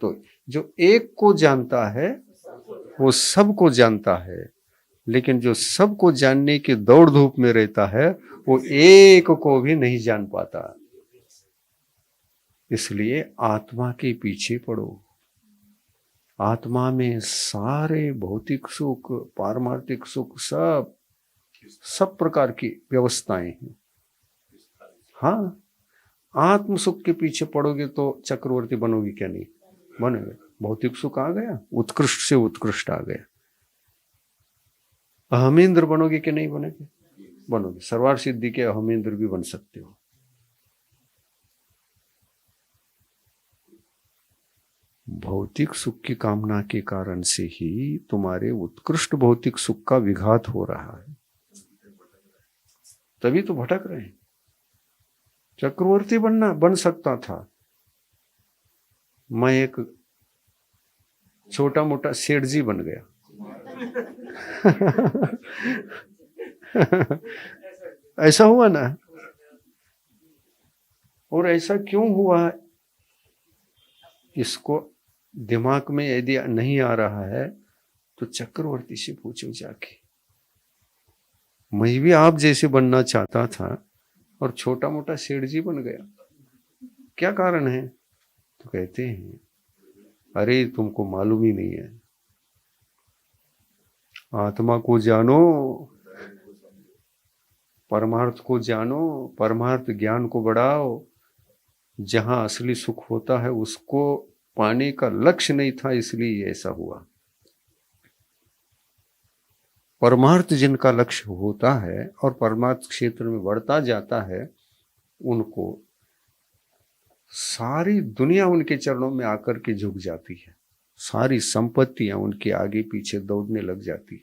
तो जो एक को जानता है वो सबको जानता है, लेकिन जो सबको जानने की दौड़ धूप में रहता है वो एक को भी नहीं जान पाता। इसलिए आत्मा के पीछे पड़ो। आत्मा में सारे भौतिक सुख, पारमार्थिक सुख, सब प्रकार की व्यवस्थाएं हैं। हाँ, आत्म सुख के पीछे पड़ोगे तो चक्रवर्ती बनोगे क्या? नहीं बनोगे। भौतिक सुख आ गया, उत्कृष्ट से उत्कृष्ट आ गया। अहमेंद्र बनोगे कि नहीं बनोगे? बनोगे। सर्वार सिद्धि के अहमेंद्र भी बन सकते हो। भौतिक सुख की कामना के कारण से ही तुम्हारे उत्कृष्ट भौतिक सुख का विघात हो रहा है, तभी तो भटक रहे हैं। चक्रवर्ती बन सकता था, मैं एक छोटा मोटा सेठ जी बन गया। ऐसा हुआ ना? और ऐसा क्यों हुआ, इसको दिमाग में यदि नहीं आ रहा है तो चक्रवर्ती से पूछो जाके। मैं भी आप जैसे बनना चाहता था और छोटा मोटा सेठ जी बन गया, क्या कारण है? तो कहते हैं अरे तुमको मालूम ही नहीं है, आत्मा को जानो, परमार्थ को जानो, परमार्थ ज्ञान को बढ़ाओ। जहां असली सुख होता है उसको पाने का लक्ष्य नहीं था, इसलिए ऐसा हुआ। परमार्थ जिनका लक्ष्य होता है और परमार्थ क्षेत्र में बढ़ता जाता है, उनको सारी दुनिया उनके चरणों में आकर के झुक जाती है, सारी संपत्तियां उनके आगे पीछे दौड़ने लग जाती है।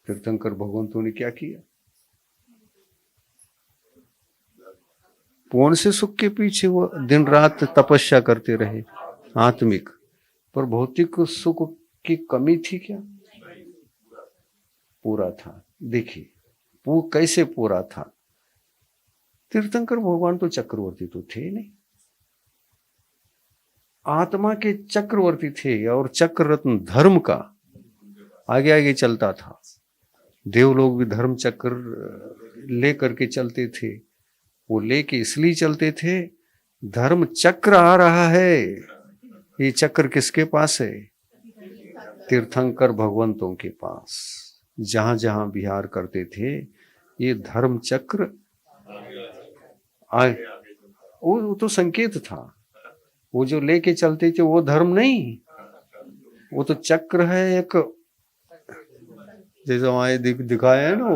तीर्थंकर भगवंतों ने क्या किया? कौन से सुख के पीछे वो दिन रात तपस्या करते रहे आत्मिक, पर भौतिक सुख की कमी थी क्या? पूरा था। देखिए वो कैसे पूरा था। तीर्थंकर भगवान तो चक्रवर्ती तो थे नहीं, आत्मा के चक्रवर्ती थे, और चक्र रत्न धर्म का आगे आगे चलता था। देवलोग भी धर्म चक्र लेकर के चलते थे, वो लेके इसलिए चलते थे, धर्म चक्र आ रहा है। ये चक्र किसके पास है? तीर्थंकर भगवंतों के पास। जहां जहां विहार करते थे ये धर्म चक्र वो तो संकेत था। वो जो लेके चलते थे वो धर्म नहीं, वो तो चक्र है एक, जैसे वहां दिखाया है ना,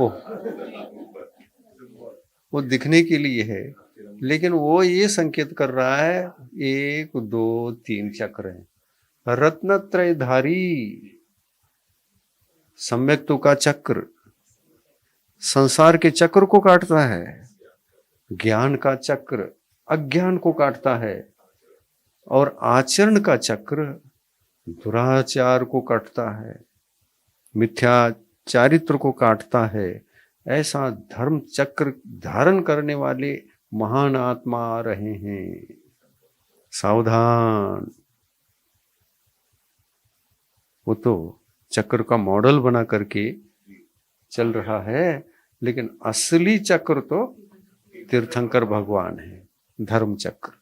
वो दिखने के लिए है, लेकिन वो ये संकेत कर रहा है 1 2 3 चक्र है। रत्नत्रयधारी सम्यक्तों का चक्र संसार के चक्र को काटता है, ज्ञान का चक्र अज्ञान को काटता है, और आचरण का चक्र दुराचार को काटता है, मिथ्या चारित्र को काटता है। ऐसा धर्म चक्र धारण करने वाले महान आत्मा आ रहे हैं। सावधान। वो तो चक्र का मॉडल बना करके चल रहा है, लेकिन असली चक्र तो तीर्थंकर भगवान है। धर्म चक्र,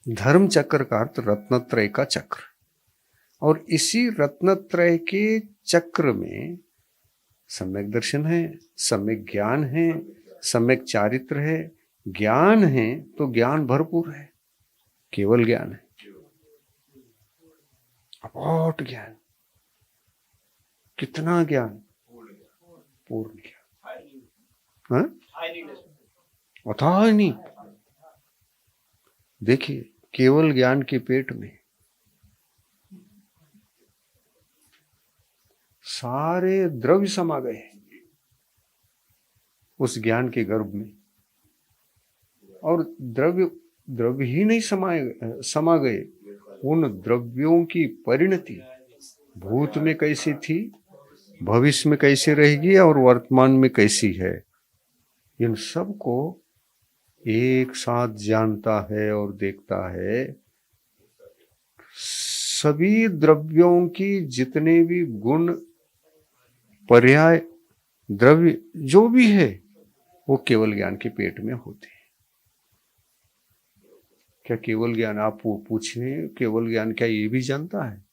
धर्म चक्र का अर्थ रत्नत्रय का चक्र, और इसी रत्नत्रय के चक्र में सम्यक दर्शन है, सम्यक ज्ञान है, सम्यक चारित्र है। ज्ञान है तो ज्ञान भरपूर है, केवल ज्ञान है, अपाट ज्ञान। कितना ज्ञान? पूर्ण ज्ञान, अथाह नहीं। देखिए, केवल ज्ञान के पेट में सारे द्रव्य समा गए उस ज्ञान के गर्भ में, और द्रव्य ही नहीं समा गए, उन द्रव्यों की परिणति भूत में कैसी थी, भविष्य में कैसी रहेगी, और वर्तमान में कैसी है, इन सब को एक साथ जानता है और देखता है। सभी द्रव्यों की जितने भी गुण, पर्याय, द्रव्य जो भी है, वो केवल ज्ञान के पेट में होते हैं। क्या केवल ज्ञान, आप पूछें केवल ज्ञान क्या ये भी जानता है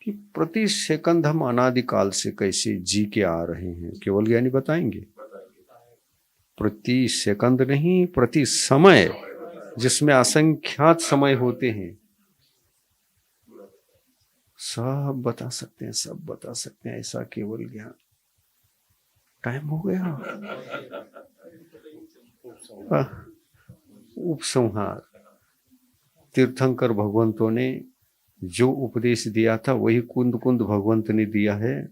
कि प्रति सेकंड हम अनादिकाल से कैसे जी के आ रहे हैं? केवल ज्ञानी बताएंगे। प्रति सेकंड नहीं, प्रति समय, जिसमें असंख्यात समय होते हैं, सब बता सकते हैं, सब बता सकते हैं। ऐसा केवल ज्ञान। टाइम हो गया। उपसंहार। तीर्थंकर भगवंतों ने जो उपदेश दिया था वही कुंद कुंद भगवंत ने दिया है,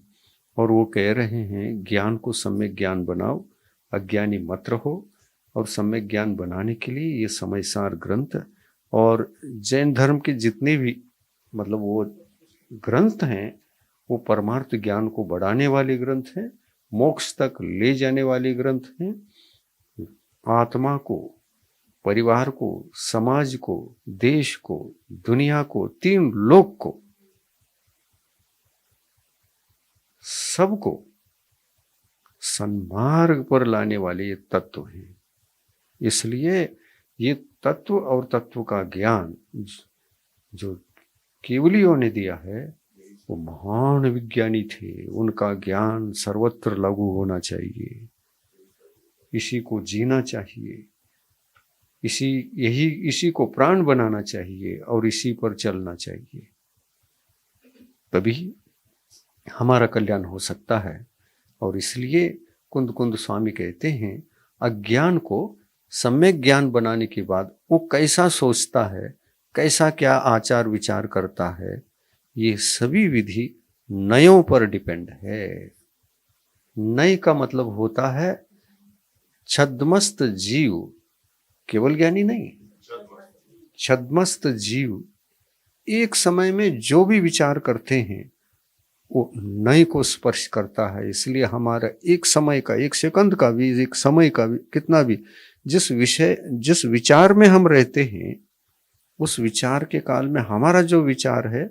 और वो कह रहे हैं ज्ञान को सम्यक ज्ञान बनाओ, अज्ञानी मत रहो। और सम्यक ज्ञान बनाने के लिए ये समयसार ग्रंथ और जैन धर्म के जितने भी मतलब वो ग्रंथ हैं, वो परमार्थ ज्ञान को बढ़ाने वाले ग्रंथ हैं, मोक्ष तक ले जाने वाले ग्रंथ हैं। आत्मा को, परिवार को, समाज को, देश को, दुनिया को, तीन लोक को, सबको सन्मार्ग पर लाने वाले ये तत्व हैं। इसलिए ये तत्व और तत्व का ज्ञान जो केवलियों ने दिया है, वो महान विज्ञानी थे। उनका ज्ञान सर्वत्र लागू होना चाहिए, इसी को जीना चाहिए, इसी को प्राण बनाना चाहिए और इसी पर चलना चाहिए। तभी हमारा कल्याण हो सकता है। और इसलिए कुंद कुंद स्वामी कहते हैं, अज्ञान को सम्यक ज्ञान बनाने के बाद वो कैसा सोचता है, कैसा क्या आचार विचार करता है, ये सभी विधि नयों पर डिपेंड है। नय का मतलब होता है छद्मस्त जीव, केवल ज्ञानी नहीं, छद्मस्त जीव एक समय में जो भी विचार करते हैं वो नय को स्पर्श करता है। इसलिए हमारा एक समय का, एक सेकंड का भी, एक समय का भी, कितना भी, जिस विचार में हम रहते हैं, उस विचार के काल में हमारा जो विचार है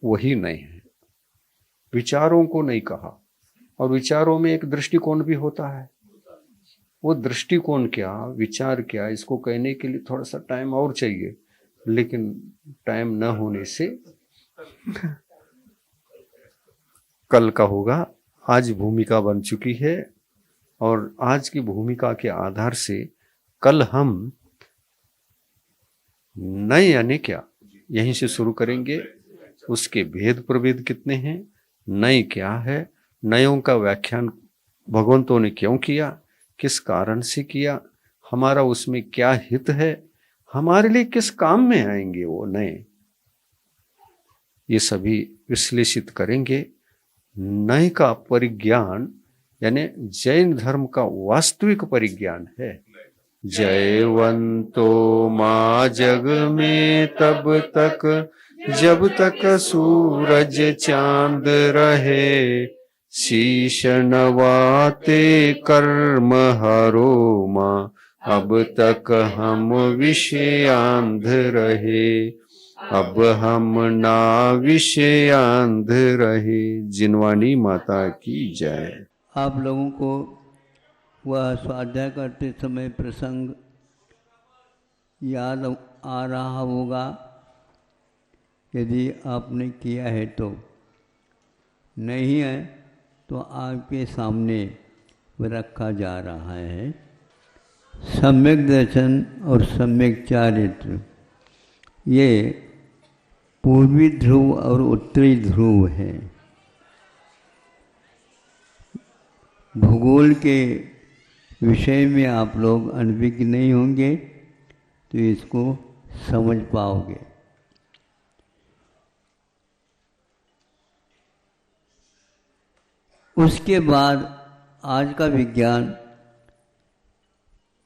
वही नहीं है। विचारों को नहीं कहा, और विचारों में एक दृष्टिकोण भी होता है। वो दृष्टिकोण क्या, विचार क्या, इसको कहने के लिए थोड़ा सा टाइम और चाहिए, लेकिन टाइम न होने से कल का होगा। आज भूमिका बन चुकी है, और आज की भूमिका के आधार से कल हम नए यानी क्या, यहीं से शुरू करेंगे। उसके भेद प्रभेद कितने हैं, नए क्या है, नयों का व्याख्यान भगवंतों ने क्यों किया, किस कारण से किया, हमारा उसमें क्या हित है, हमारे लिए किस काम में आएंगे वो नए, ये सभी विश्लेषित करेंगे। नए का परिज्ञान यानी जैन धर्म का वास्तविक परिज्ञान है। जयवंतो माँ जग में तब तक जब तक सूरज चांद रहे, शीश नवाते कर्म हरो माँ, अब तक हम विषयांध रहे, अब हम ना विषयांध रहे। जिनवानी माता की जय।
आप लोगों को वह स्वाध्याय करते समय प्रसंग याद आ रहा होगा, यदि आपने किया है तो। नहीं है तो आपके सामने रखा जा रहा है। सम्यक दर्शन और सम्यक चारित्र ये पूर्वी ध्रुव और उत्तरी ध्रुव है। भूगोल के विषय में आप लोग अनभिज्ञ नहीं होंगे तो इसको समझ पाओगे। उसके बाद आज का विज्ञान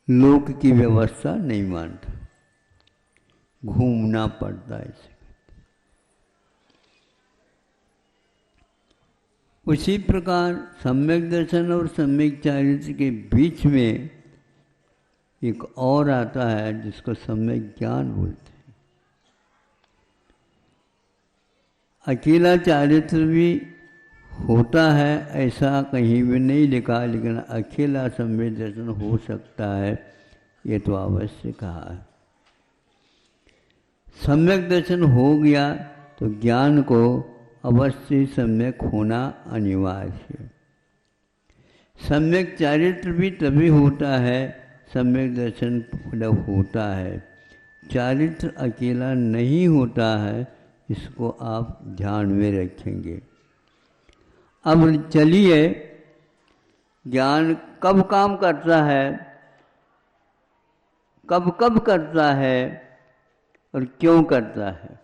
लोक की व्यवस्था नहीं मानता, घूमना पड़ता है इसे। उसी प्रकार सम्यक दर्शन और सम्यक चारित्र के बीच में एक और आता है जिसको सम्यक ज्ञान बोलते हैं। अकेला चारित्र भी होता है ऐसा कहीं भी नहीं लिखा, लेकिन अकेला सम्यक दर्शन हो सकता है ये तो अवश्य कहा है। सम्यक दर्शन हो गया तो ज्ञान को अवश्य सम्यक होना अनिवार्य है। सम्यक चारित्र भी तभी होता है सम्यक दर्शन जब होता है। चारित्र अकेला नहीं होता है, इसको आप ध्यान में रखेंगे। अब चलिए, ज्ञान कब काम करता है, कब कब करता है और क्यों करता है।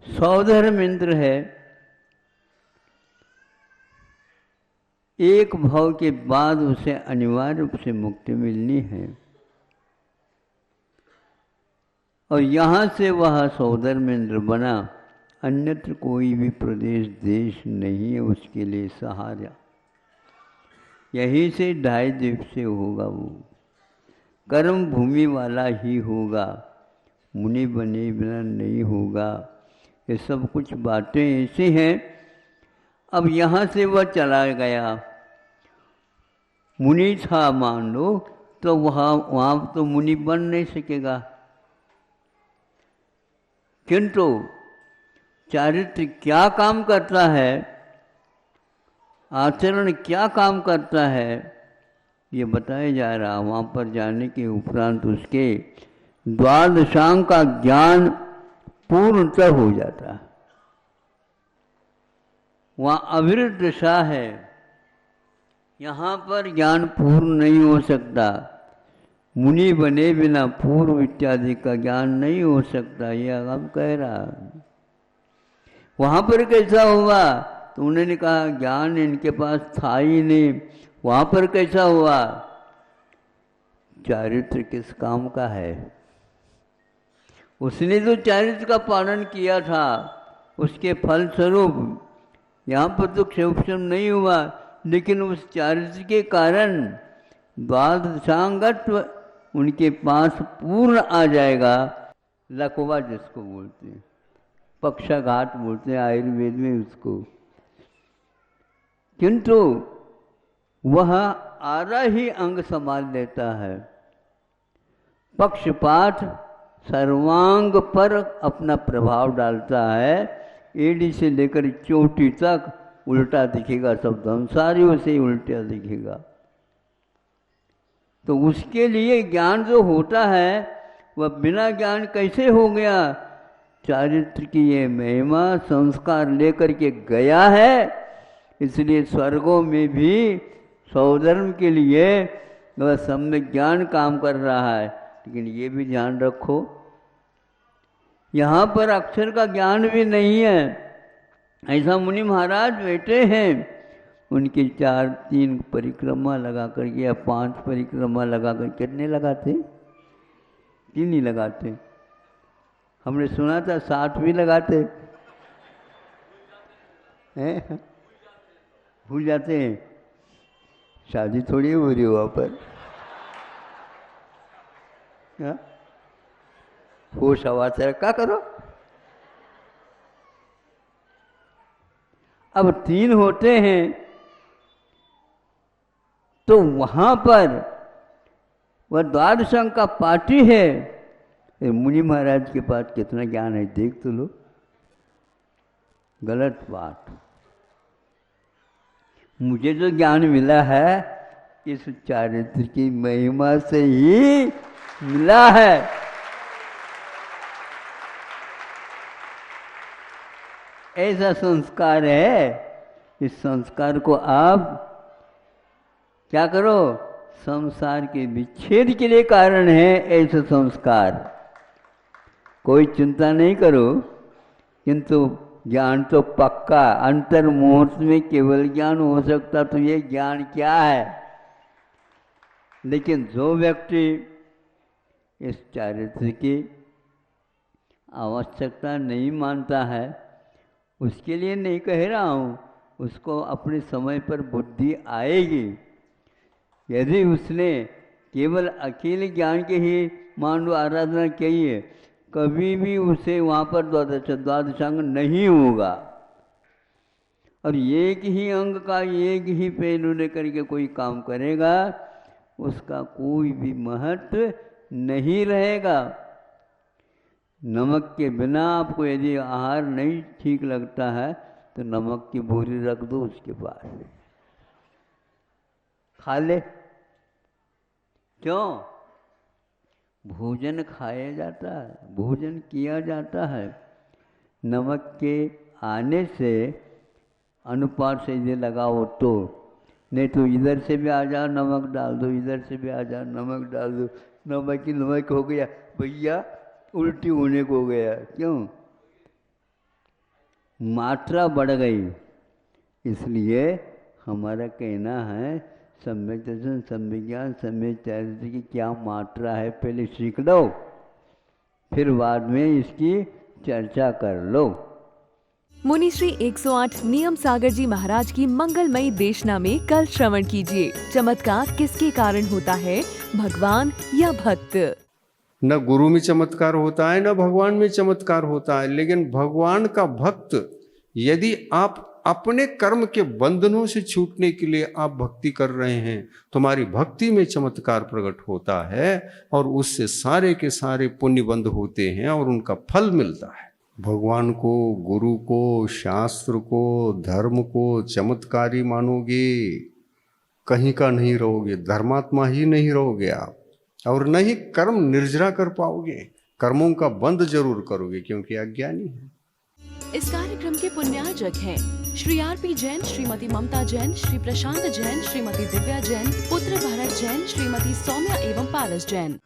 100 धर्म इंद्र है, एक भाव के बाद उसे अनिवार्य रूप से मुक्ति मिलनी है और यहाँ से वह 100 धर्म इंद्र बना। अन्यत्र कोई भी प्रदेश देश नहीं है उसके लिए सहारा। यहीं से 2.5 द्वीप से होगा, वो कर्म भूमि वाला ही होगा, मुनि बने बिना नहीं होगा। ये सब कुछ बातें ऐसी हैं। अब यहाँ से वह चला गया, मुनि था मान लो, तो वहाँ तो मुनि बन नहीं सकेगा। किंतु चारित्र क्या काम करता है, आचरण क्या काम करता है, ये बताया जा रहा। वहाँ पर जाने के उपरांत उसके द्वादशांग का ज्ञान पूर्णतः हो जाता है। वहाँ अविरत दशा है, यहाँ पर ज्ञान पूर्ण नहीं हो सकता। मुनि बने बिना पूर्व इत्यादि का ज्ञान नहीं हो सकता, यह हम कह रहा। वहाँ पर कैसा हुआ तो उन्होंने कहा ज्ञान इनके पास था ही नहीं। वहाँ पर कैसा हुआ, चारित्र किस काम का है। उसने तो चारित्र का पालन किया था, उसके फल स्वरूप यहाँ पर तो क्षेपण नहीं हुआ, लेकिन उस चारित्र के कारण द्वादशांगत्व उनके पास पूर्ण आ जाएगा। लकवा जिसको बोलते हैं, पक्षाघात बोलते हैं आयुर्वेद में उसको। किंतु वह आधा ही अंग संभाल लेता है। पक्षपात सर्वांग पर अपना प्रभाव डालता है। एड़ी से लेकर चोटी तक उल्टा दिखेगा, सब धमसारियों से उल्टा दिखेगा। तो उसके लिए ज्ञान जो होता है वह बिना ज्ञान कैसे हो गया। चारित्र की ये महिमा संस्कार लेकर के गया है, इसलिए स्वर्गों में भी सौधर्म के लिए वह सम्यक ज्ञान काम कर रहा है। लेकिन ये भी ध्यान रखो, यहाँ पर अक्षर का ज्ञान भी नहीं है। ऐसा मुनि महाराज बैठे हैं, उनकी 4-3 परिक्रमा लगा करके या 5 परिक्रमा लगा कर, कितने लगाते, 3 ही लगाते। हमने सुना था 7 भी लगाते। हैं? भूल जाते हैं। शादी थोड़ी हो रही वहाँ पर। हाँ? होश आवाज से क्या करो। अब 3 होते हैं तो वहां पर वह द्वादशांग का पाठी है। मुनि महाराज के पास कितना ज्ञान है देख तो लो। गलत बात। मुझे जो ज्ञान मिला है इस चारित्र की महिमा से ही मिला है। ऐसा संस्कार है। इस संस्कार को आप क्या करो, संसार के विच्छेद के लिए कारण है ऐसे संस्कार। कोई चिंता नहीं करो, किंतु ज्ञान तो पक्का। अंतर मुहूर्त में केवल ज्ञान हो सकता तो ये ज्ञान क्या है। लेकिन जो व्यक्ति इस चारित्र की आवश्यकता नहीं मानता है, उसके लिए नहीं कह रहा हूँ, उसको अपने समय पर बुद्धि आएगी। यदि उसने केवल अकेले ज्ञान के ही मान लो आराधना की है, कभी भी उसे वहाँ पर द्वादशांग नहीं होगा। और एक ही अंग का एक ही पहलू लेकर के कोई काम करेगा, उसका कोई भी महत्व नहीं रहेगा। नमक के बिना आपको यदि आहार नहीं ठीक लगता है तो नमक की भूरी रख दो उसके पास, खा ले। क्यों? भोजन खाया जाता है, भोजन किया जाता है। नमक के आने से अनुपात से ये लगाओ तो, नहीं तो इधर से भी आ जाओ नमक डाल दो, इधर से भी आ जाओ नमक डाल दो, नमक ही नमक हो गया भैया, उल्टी होने को हो गया। क्यों? मात्रा बढ़ गई। इसलिए हमारा कहना है सम्यक दर्शन, सम्यक ज्ञान, सम्यक चारित्र की क्या मात्रा है पहले सीख लो, फिर बाद में इसकी चर्चा कर लो।
मुनि श्री 108 नियम सागर जी महाराज की मंगलमयी देशना में कल श्रवण कीजिए। चमत्कार किसके कारण होता है, भगवान या भक्त?
न गुरु में चमत्कार होता है, न भगवान में चमत्कार होता है। लेकिन भगवान का भक्त, यदि आप अपने कर्म के बंधनों से छूटने के लिए आप भक्ति कर रहे हैं, तुम्हारी भक्ति में चमत्कार प्रकट होता है और उससे सारे के सारे पुण्य बंध होते हैं और उनका फल मिलता है। भगवान को, गुरु को, शास्त्र को, धर्म को चमत्कारी मानोगे, कहीं का नहीं रहोगे, धर्मात्मा ही नहीं रहोगे आप, और न ही कर्म निर्जरा कर पाओगे। कर्मों का बंध जरूर करोगे क्योंकि अज्ञानी है।
इस कार्यक्रम के पुण्यार्जक हैं श्री आरपी जैन, श्रीमती ममता जैन, श्री प्रशांत जैन, श्रीमती दिव्या जैन, पुत्र भरत जैन, श्रीमती सौम्या एवं पारस जैन।